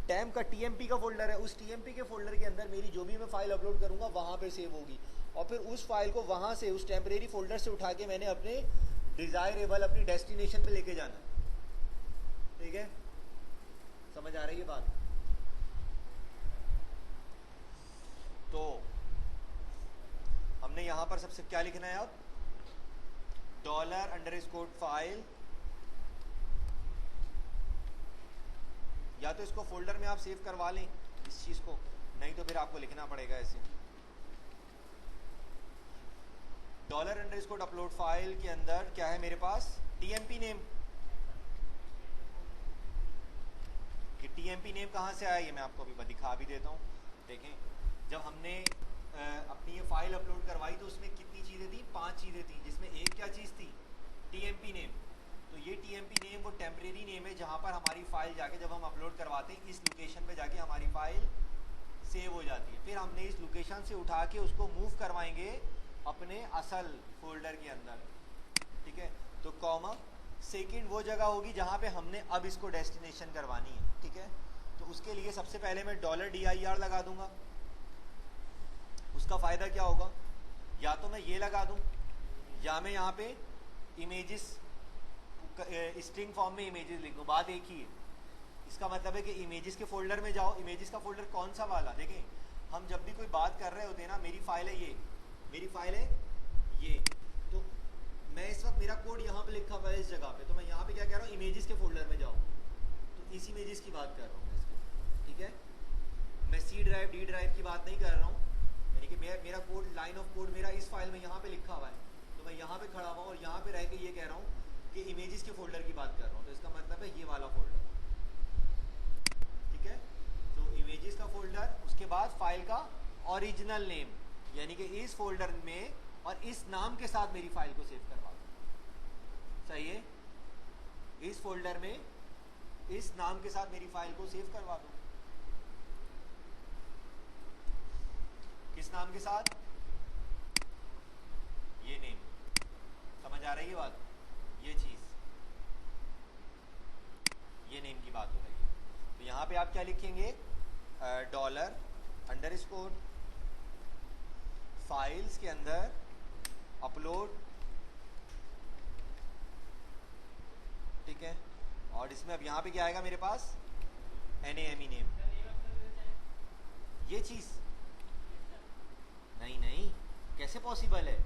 टेम्प का टीएमपी का फोल्डर है, उस टीएमपी के फोल्डर के अंदर मेरी जो भी मैं फाइल अपलोड करूँगा वहाँ पे सेव होगी, और फिर उस फाइल को वहाँ से उस टेम्परेरी फोल्डर से उठा के मैंने अपने डिजायरेबल अपनी डेस्टिनेशन पे लेके जाना, ठीक है। समझ आ रही है बात? तो हमने यहां पर सबसे क्या लिखना है अब, $_फाइल, या तो इसको फोल्डर में आप सेव करवा लें इस चीज को, नहीं तो फिर आपको लिखना पड़ेगा ऐसे $_अपलोड फाइल के अंदर क्या है मेरे पास, टीएमपी नेम। कि टीएमपी नेम कहाँ से आया ये मैं आपको अभी दिखा भी देता हूँ। देखें, जब हमने अपनी ये फाइल अपलोड करवाई तो उसमें कितनी चीज़ें थी, 5 चीज़ें थी, जिसमें एक क्या चीज़ थी, टीएमपी नेम। तो ये टीएमपी नेम वो टेम्परेरी नेम है जहाँ पर हमारी फाइल जाके जब हम अपलोड करवाते हैं इस लोकेशन पे जाके हमारी फाइल सेव हो जाती है। फिर हमने इस लोकेशन से उठा के उसको मूव करवाएंगे अपने असल फोल्डर के अंदर, ठीक है। तो कॉमा सेकंड वो जगह होगी जहाँ पे हमने अब इसको डेस्टिनेशन करवानी है, ठीक है। तो उसके लिए सबसे पहले मैं $dir लगा दूंगा। उसका फ़ायदा क्या होगा, या तो मैं ये लगा दूं, या मैं यहाँ पे इमेजेस स्ट्रिंग फॉर्म में इमेजेस लिख दूं, बात एक ही है। इसका मतलब है कि इमेजेस के फोल्डर में जाओ, इमेजेस का फोल्डर कौन सा वाला, देखें हम जब भी कोई बात कर रहे होते हैं ना, मेरी फाइल है ये, मेरी फाइल है ये, तो मैं इस वक्त मेरा कोड यहाँ पे लिखा हुआ है इस जगह पे, तो मैं यहाँ पे क्या कह रहा हूँ, इमेजेस के फोल्डर में जाओ, तो इस इमेजेस की बात कर रहा हूँ इसकी, ठीक है। मैं सी ड्राइव डी ड्राइव की बात नहीं कर रहा हूँ, यानी कि मेरा कोड लाइन ऑफ कोड मेरा इस फाइल में यहाँ पे लिखा हुआ है, तो मैं यहाँ पे खड़ा हुआ और यहाँ पे रह के ये कह रहा हूँ कि इमेजेस के फोल्डर की बात कर रहा हूँ, तो इसका मतलब है ये वाला फोल्डर, ठीक है। तो इमेजेस का फोल्डर, उसके बाद फाइल का ओरिजिनल नेम, यानी कि इस फोल्डर में और इस नाम के साथ मेरी फाइल को सेव करवा दो, सही है। इस फोल्डर में इस नाम के साथ मेरी फाइल को सेव करवा दो, किस नाम के साथ, ये नेम। समझ आ रही है बात, ये चीज, ये नेम की बात हो रही है। तो यहाँ पे आप क्या लिखेंगे, $_ फाइल्स के अंदर अपलोड, ठीक है। और इसमें अब यहाँ पे क्या आएगा मेरे पास, NAME नेम, ये चीज नहीं नहीं कैसे पॉसिबल है,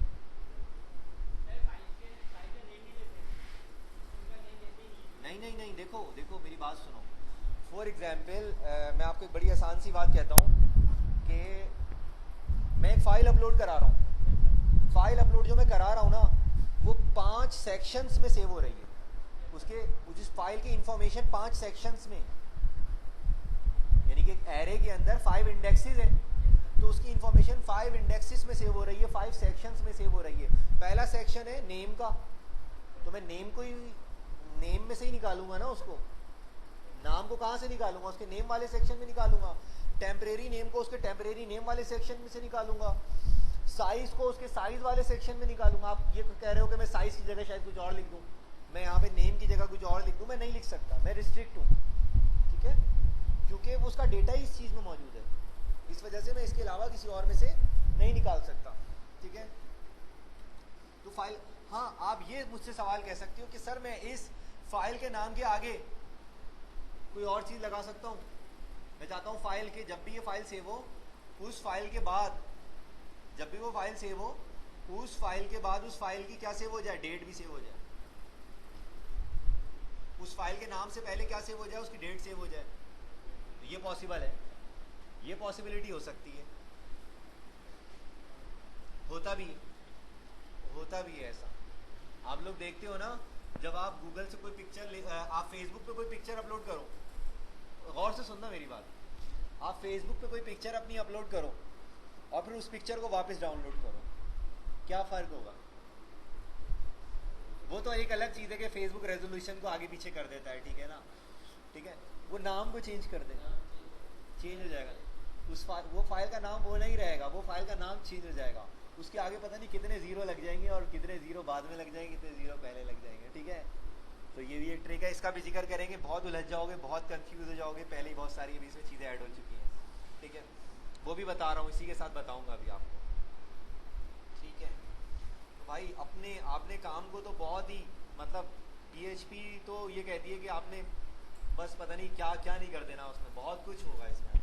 नहीं नहीं नहीं, देखो देखो मेरी बात सुनो। फॉर एग्जाम्पल मैं आपको एक बड़ी आसान सी बात कहता हूँ कि मैं एक फाइल अपलोड करा रहा हूँ, फाइल अपलोड जो मैं करा रहा हूँ ना, वो 5 सेक्शंस में सेव हो रही है, उसके उस फाइल की इंफॉर्मेशन 5 सेक्शंस में, यानी कि एक एरे के अंदर 5 इंडेक्सेस है, तो उसकी इंफॉर्मेशन 5 इंडेक्सेस में सेव हो रही है, 5 सेक्शंस में सेव हो रही है। पहला सेक्शन है नेम का, तो मैं नेम को ही नेम में से ही निकालूंगा ना, उसको नाम को कहाँ से निकालूंगा, उसके नेम वाले सेक्शन में निकालूंगा। टेम्परेरी नेम को उसके टेम्परेरी नेम वाले सेक्शन में से निकालूंगा। साइज को उसके साइज वाले सेक्शन में निकालूंगा। आप ये कह रहे हो कि मैं साइज की जगह शायद कुछ और लिख दूं, मैं यहाँ पे नेम की जगह कुछ और लिख दूं, मैं नहीं लिख सकता, मैं रिस्ट्रिक्ट हूँ, ठीक है, क्योंकि वो उसका डेटा ही इस चीज में मौजूद है, इस वजह से मैं इसके अलावा किसी और में से नहीं निकाल सकता, ठीक है। तो फाइल, हाँ आप ये मुझसे सवाल कह सकते हो कि सर मैं इस फाइल के नाम के आगे कोई और चीज लगा सकता हूँ। मैं चाहता हूँ फाइल के, जब भी ये फाइल सेव हो, उस फाइल के बाद, जब भी वो फाइल सेव हो, उस फाइल के बाद उस फाइल की क्या सेव हो जाए, डेट भी सेव हो जाए। उस फाइल के नाम से पहले क्या सेव हो जाए, उसकी डेट सेव हो जाए। तो ये पॉसिबल है, ये पॉसिबिलिटी हो सकती है, होता भी है ऐसा। आप लोग देखते हो ना, जब आप गूगल से कोई पिक्चर, आप फेसबुक पे कोई पिक्चर अपलोड करो, गौर से सुनना मेरी बात, आप फेसबुक पे कोई पिक्चर अपनी अपलोड करो और फिर उस पिक्चर को वापस डाउनलोड करो, क्या फ़र्क होगा? वो तो एक अलग चीज़ है कि फेसबुक रेजोल्यूशन को आगे पीछे कर देता है, ठीक है ना, ठीक है, वो नाम को चेंज कर देगा, चेंज हो जाएगा, वो फाइल का नाम वो नहीं रहेगा, वो फाइल का नाम चेंज हो जाएगा, उसके आगे पता नहीं कितने जीरो लग जाएंगे और कितने जीरो बाद में लग जाएंगे, कितने जीरो पहले लग जाएंगे। ठीक है, तो ये भी एक ट्रिक है, इसका भी जिक्र करेंगे, बहुत उलझ जाओगे, बहुत कंफ्यूज हो जाओगे, पहले ही बहुत सारी अभी इसमें चीज़ें ऐड हो चुकी हैं। ठीक है, वो भी बता रहा हूँ, इसी के साथ बताऊँगा अभी आपको। ठीक है, तो भाई अपने आपने काम को तो बहुत ही मतलब PHP तो ये कहती है कि आपने बस पता नहीं क्या क्या नहीं कर देना, उसमें बहुत कुछ होगा इसमें।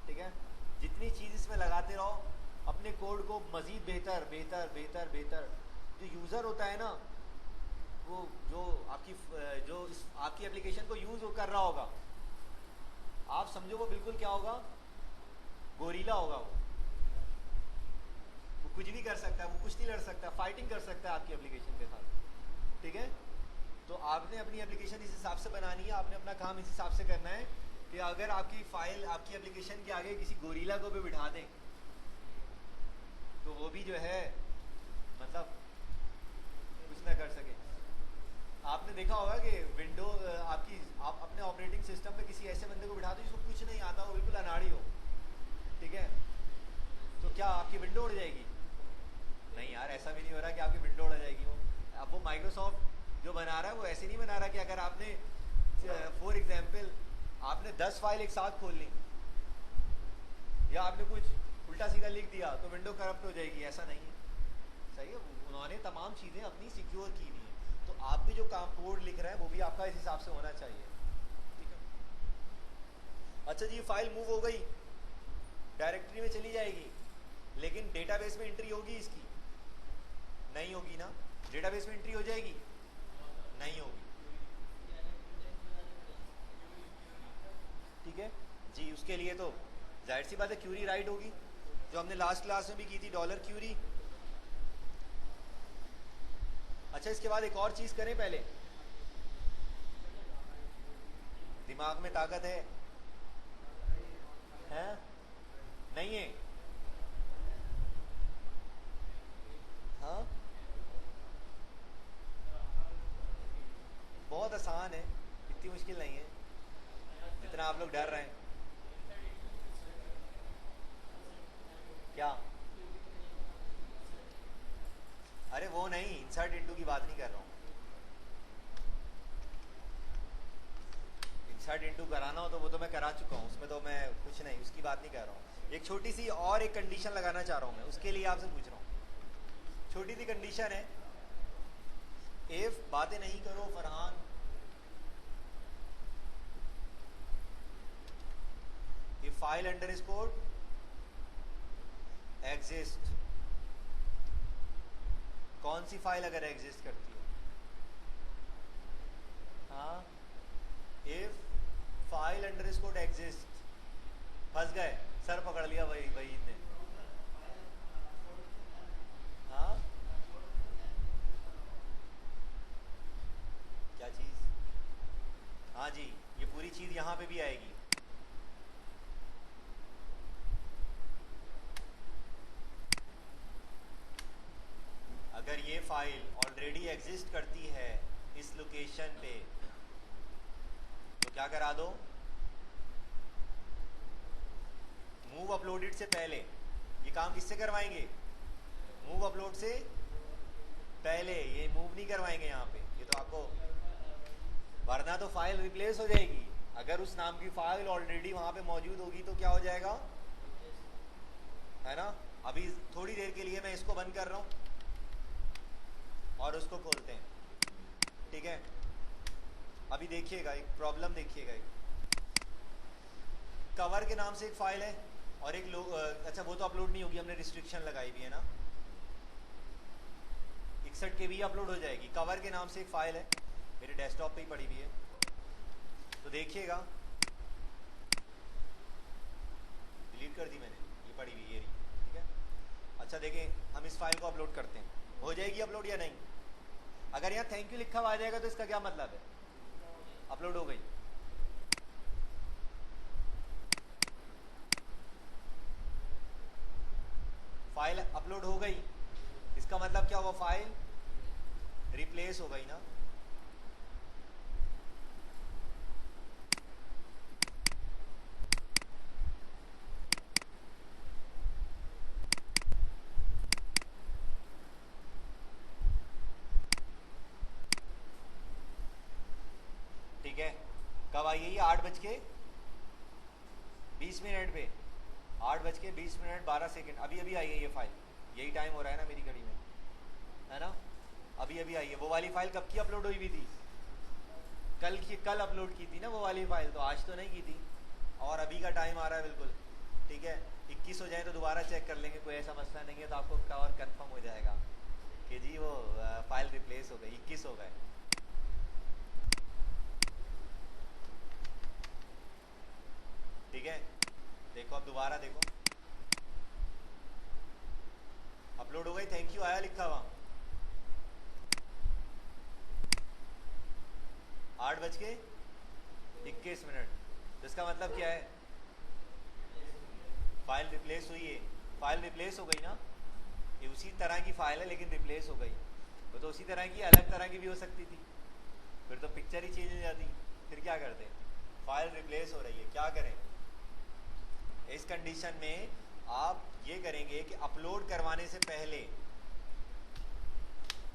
ठीक है, जितनी चीज़ इसमें लगाते रहो अपने कोड को मज़ीद बेहतर बेहतर बेहतर बेहतर। जो यूज़र होता है ना, वो जो आपकी एप्लीकेशन को यूज़ कर रहा होगा, आप समझो वो बिल्कुल क्या होगा, गोरीला होगा। वो कुछ भी कर सकता है, वो कुछ नहीं लड़ सकता, फाइटिंग कर सकता है आपकी एप्लीकेशन के साथ। ठीक है, तो आपने अपनी एप्लीकेशन इस हिसाब से बनानी है, आपने अपना काम इस हिसाब से करना है कि अगर आपकी फाइल आपकी एप्लीकेशन के आगे किसी गोरीला को भी बिठा दें तो वो भी जो है मतलब कुछ ना कर सके। आपने देखा होगा कि विंडो आप अपने ऑपरेटिंग सिस्टम पे किसी ऐसे बंदे को बिठा दो जिसको कुछ नहीं आता, वो बिल्कुल अनाड़ी हो, ठीक है, तो क्या आपकी विंडो उड़ जाएगी? नहीं यार, ऐसा भी नहीं हो रहा कि आपकी विंडो उड़ जाएगी। अब वो माइक्रोसॉफ्ट जो बना रहा है वो ऐसे नहीं बना रहा कि अगर आपने फॉर एग्जाम्पल आपने 10 फाइल एक साथ खोल ली या आपने कुछ उल्टा सीधा लिख दिया तो विंडो करप्ट हो जाएगी, ऐसा नहीं है। सही है, उन्होंने तमाम चीज़ें अपनी सिक्योर की हुई हैं, तो आप भी जो काम कोड लिख रहे हैं वो भी आपका इस हिसाब से होना चाहिए। ठीक है, अच्छा जी, फाइल मूव हो गई, डायरेक्टरी में चली जाएगी, लेकिन डेटाबेस में एंट्री होगी इसकी? नहीं होगी ना। डेटाबेस में एंट्री हो जाएगी? नहीं होगी। ठीक है जी, उसके लिए तो जाहिर सी बात है क्यूरी राइट होगी, जो हमने लास्ट क्लास में भी की थी, डॉलर क्यूरी। अच्छा, इसके बाद एक और चीज करें पहले, दिमाग में ताकत है? हैं? नहीं है? हाँ, बहुत आसान है, इतनी मुश्किल नहीं है जितना आप लोग डर रहे हैं। क्या? अरे वो नहीं, इंसर्ट इनटू की बात नहीं कर रहा हूँ। इंसर्ट इनटू कराना हो तो वो तो मैं करा चुका हूँ, उसमें तो मैं कुछ नहीं, उसकी बात नहीं कर रहा हूँ। एक छोटी सी और एक कंडीशन लगाना चाह रहा हूँ मैं, उसके लिए आपसे पूछ रहा हूँ। छोटी सी कंडीशन है, इफ बातें नहीं करो Farhan, if file underscore exist, कौन सी फाइल अगर एग्जिस्ट करती है? हाँ, इफ फाइल अंडरस्कोर एग्जिस्ट, फंस गए, सर पकड़ लिया वही वही ने। हाँ, क्या चीज? हाँ जी, ये पूरी चीज यहाँ पे भी आएगी। अगर ये फाइल ऑलरेडी एग्जिस्ट करती है इस लोकेशन पे तो क्या करा दो, मूव अपलोडेड से पहले। ये काम किससे करवाएंगे? मूव अपलोड से पहले, ये मूव नहीं करवाएंगे यहाँ पे, ये तो आपको, वरना तो फाइल रिप्लेस हो जाएगी। अगर उस नाम की फाइल ऑलरेडी वहां पे मौजूद होगी तो क्या हो जाएगा, है ना। अभी थोड़ी देर के लिए मैं इसको बंद कर रहा हूँ और उसको खोलते हैं, ठीक है। अभी देखिएगा एक प्रॉब्लम, देखिएगा एक कवर के नाम से एक फाइल है और एक अच्छा वो तो अपलोड नहीं होगी, हमने रिस्ट्रिक्शन लगाई हुई है ना, 61 KB अपलोड हो जाएगी। कवर के नाम से एक फाइल है, मेरे डेस्कटॉप पे ही पड़ी हुई है, तो देखिएगा, डिलीट कर दी मैंने, ये पड़ी हुई ये रही, ठीक है। अच्छा देखें, हम इस फाइल को अपलोड करते हैं, हो जाएगी अपलोड या नहीं? अगर यहाँ थैंक यू लिखा हुआ आ जाएगा तो इसका क्या मतलब है, अपलोड हो गई। फाइल अपलोड हो गई, इसका मतलब क्या हुआ, फाइल रिप्लेस हो गई ना। आई है ये 8:20 पे, 8:20 अभी अभी आई है ये फाइल। यही टाइम हो रहा है ना मेरी घड़ी में, है ना? अभी अभी आई है। वो वाली फाइल कब की अपलोड हुई भी थी? कल अपलोड की थी ना वो वाली फाइल, तो आज तो नहीं की थी। और अभी का टाइम आ रहा है बिल्कुल, ठीक है। 21 हो जाए तो दोबारा चेक कर लेंगे, कोई ऐसा मसला नहीं है, तो आपको और कंफर्म हो जाएगा कि जी वो फाइल रिप्लेस हो गई, 21 हो गए। ठीक है, देखो अब दोबारा देखो, अपलोड हो गई, थैंक यू आया लिखा हुआ 8:21। तो इसका मतलब क्या है? फाइल रिप्लेस हुई है। फाइल रिप्लेस हो गई ना, ये उसी तरह की फाइल है लेकिन रिप्लेस हो गई। वो तो उसी तरह की अलग तरह की भी हो सकती थी, फिर तो पिक्चर ही चेंज हो जाती। फिर क्या करते? फाइल रिप्लेस हो रही है, क्या करें इस कंडीशन में? आप ये करेंगे कि अपलोड करवाने से पहले,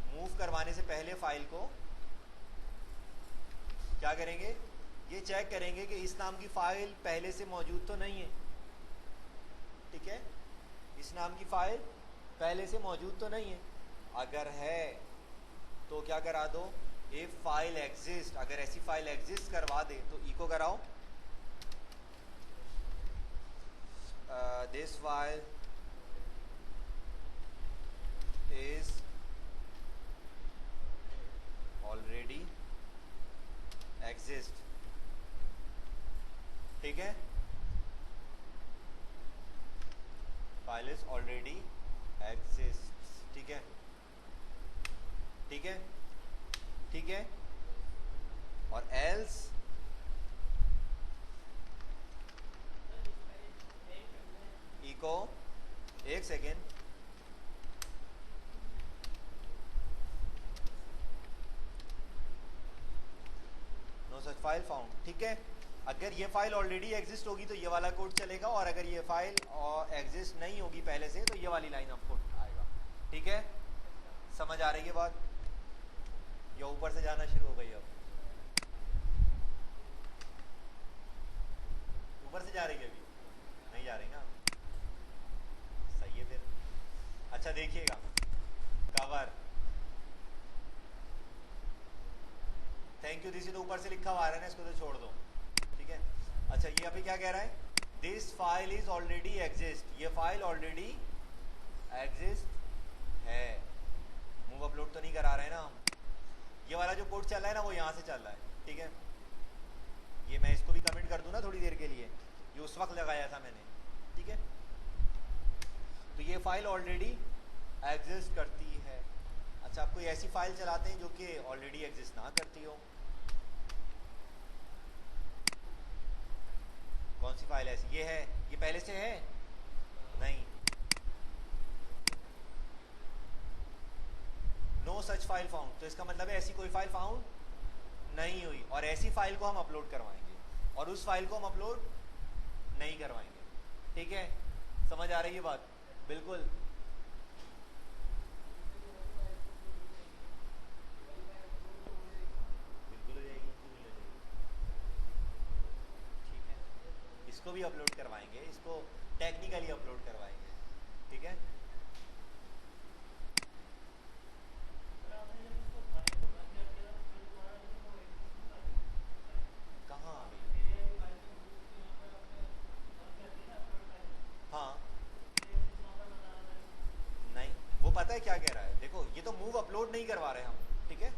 मूव करवाने से पहले फाइल को क्या करेंगे? ये चेक करेंगे कि इस नाम की फाइल पहले से मौजूद तो नहीं है। ठीक है, इस नाम की फाइल पहले से मौजूद तो नहीं है। अगर है तो क्या करा दो, इफ फाइल एग्जिस्ट, अगर ऐसी फाइल एग्जिस्ट करवा दे तो इको कराओ this file is already exist. ठीक है, फाइल इज ऑलरेडी एग्जिस्ट। ठीक है, ठीक है, ठीक है। और एल्स इको, एक second, no such file found. ठीक है, अगर ये फाइल ऑलरेडी एग्जिस्ट होगी तो ये वाला कोड चलेगा, और अगर ये फाइल एग्जिस्ट नहीं होगी पहले से तो ये वाली लाइन ऑफ कोड आएगा। ठीक है, समझ आ रही है बात? या ऊपर से जाना शुरू हो गई? अब ऊपर से जा रही है? अभी नहीं जा रही ना, सही है फिर। अच्छा देखिएगा, कवर, थैंक यू, दिस तो ऊपर से लिखा हुआ आ रहा है ना, इसको तो छोड़ दो। ठीक है, अच्छा ये अभी क्या कह रहा है? This file is already exist, ये फाइल ऑलरेडी एग्जिस्ट है। मूव अपलोड तो नहीं करा रहे हैं ना हम। ये वाला जो कोड चल रहा है ना वो यहाँ से चल रहा है। ठीक है, ये मैं इसको भी कमेंट कर दूँ ना थोड़ी देर के लिए, ये उस वक्त लगाया था मैंने। ठीक है, तो ये फाइल ऑलरेडी एग्जिस्ट करती है। अच्छा, आप कोई ऐसी फाइल चलाते हैं जो कि ऑलरेडी एग्जिस्ट ना करती हो? कौन सी फाइल ऐसी? ये है, ये पहले से है? नहीं, नो सच फाइल फाउंड। तो इसका मतलब है ऐसी कोई फाइल फाउंड नहीं हुई, और ऐसी फाइल को हम अपलोड करवाएंगे, और उस फाइल को हम अपलोड नहीं करवाएंगे। ठीक है, समझ आ रही है बात? बिल्कुल, बिल्कुल हो जाएगी, क्यों नहीं हो जाएगी? ठीक है, इसको भी अपलोड करवाएंगे, इसको टेक्निकली अपलोड करवाएंगे। ठीक है, कहाँ आ गई? हाँ, नहीं, वो पता है क्या कह रहा है? देखो, ये तो मूव अपलोड नहीं करवा रहे हम। ठीक है,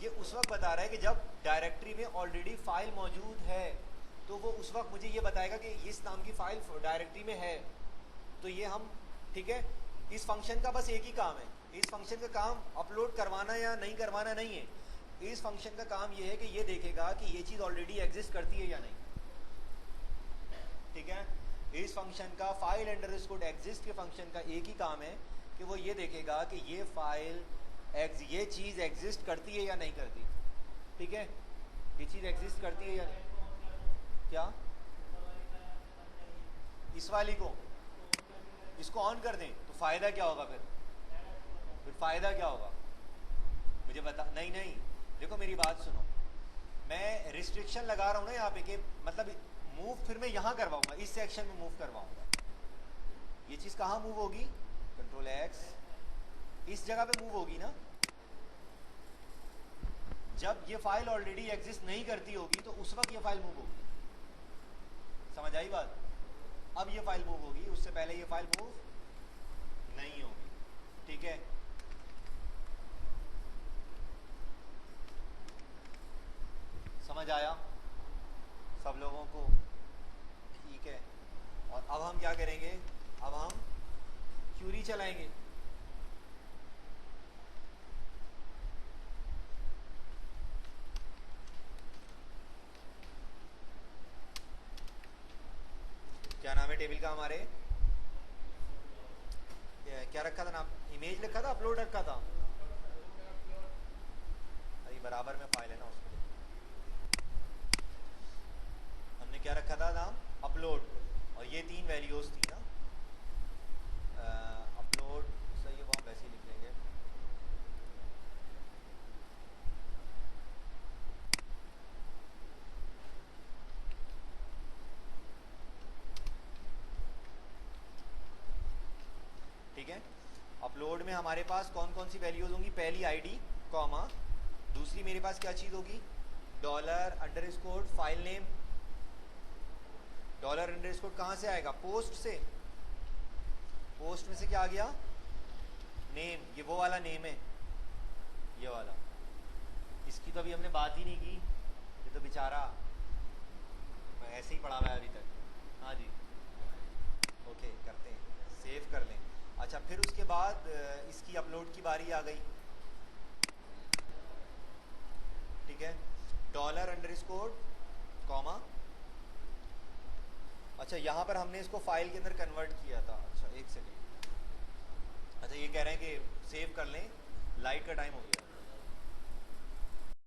ये उस वक्त बता रहा है कि जब डायरेक्टरी में ऑलरेडी फाइल मौजूद है, तो वो उस वक्त मुझे ये बताएगा कि इस नाम की फाइल डायरेक्टरी में है, तो ये हम, ठीक है, इस फंक्शन का बस एक ही काम है। इस फंक्शन का काम अपलोड करवाना या नहीं करवाना नहीं है। इस फंक्शन का काम ये है कि ये देखेगा कि ये चीज़ ऑलरेडी एग्जिस्ट करती है या नहीं। ठीक है, इस फंक्शन का, फाइल अंडरस्कोर एग्जिस्ट के फंक्शन का एक ही काम है कि वो ये देखेगा कि ये फाइल ये चीज़ एग्जिस्ट करती है या नहीं करती। ठीक है, ये चीज़ एग्जिस्ट करती है या नहीं। क्या? इस वाली को, इसको ऑन कर दें तो फ़ायदा क्या होगा? फिर फ़ायदा क्या होगा मुझे बता। नहीं नहीं, देखो मेरी बात सुनो, मैं रिस्ट्रिक्शन लगा रहा हूँ ना यहाँ पे कि मतलब मूव फिर मैं यहाँ करवाऊंगा, इस सेक्शन में मूव करवाऊंगा। ये चीज़ कहाँ मूव होगी, कंट्रोल एक्स, इस जगह पे मूव होगी ना। जब ये फाइल ऑलरेडी एग्जिस्ट नहीं करती होगी तो उस वक्त ये फाइल मूव होगी। समझ आई बात? अब ये फाइल मूव होगी, उससे पहले ये फाइल मूव नहीं होगी। ठीक है, समझ आया सब लोगों को? ठीक है, और अब हम क्या करेंगे, अब हम क्यूरी चलाएंगे। क्या नाम है टेबल का हमारे, क्या रखा था नाम, इमेज लिखा था, अपलोड रखा था, अरे बराबर में फाइल है ना उसमें, हमने क्या रखा था नाम, अपलोड, और ये 3 वैल्यूज थी ना, अपलोड सही है, वो हम वैसे ही लिख लेंगे। ठीक है, अपलोड में हमारे पास कौन कौन सी वैल्यूज होंगी, पहली आईडी कॉमा, दूसरी मेरे पास क्या चीज़ होगी, dollar underscore file name. Dollar underscore कहाँ से आएगा, पोस्ट से, पोस्ट में से क्या आ गया, नेम, ये वो वाला नेम है, ये वाला, इसकी तो अभी हमने बात ही नहीं की, ये तो बेचारा ऐसे ही पड़ा हुआ है अभी तक। हाँ जी, ओके करते हैं, सेव कर लें। अच्छा, फिर उसके बाद इसकी अपलोड की बारी आ गई। ठीक है, डॉलर अंडरस्कोर कॉमा, अच्छा यहाँ पर हमने इसको फाइल के अंदर कन्वर्ट किया था। अच्छा एक सेकेंड, अच्छा ये कह रहे हैं कि सेव कर लें, लाइट का टाइम हो गया।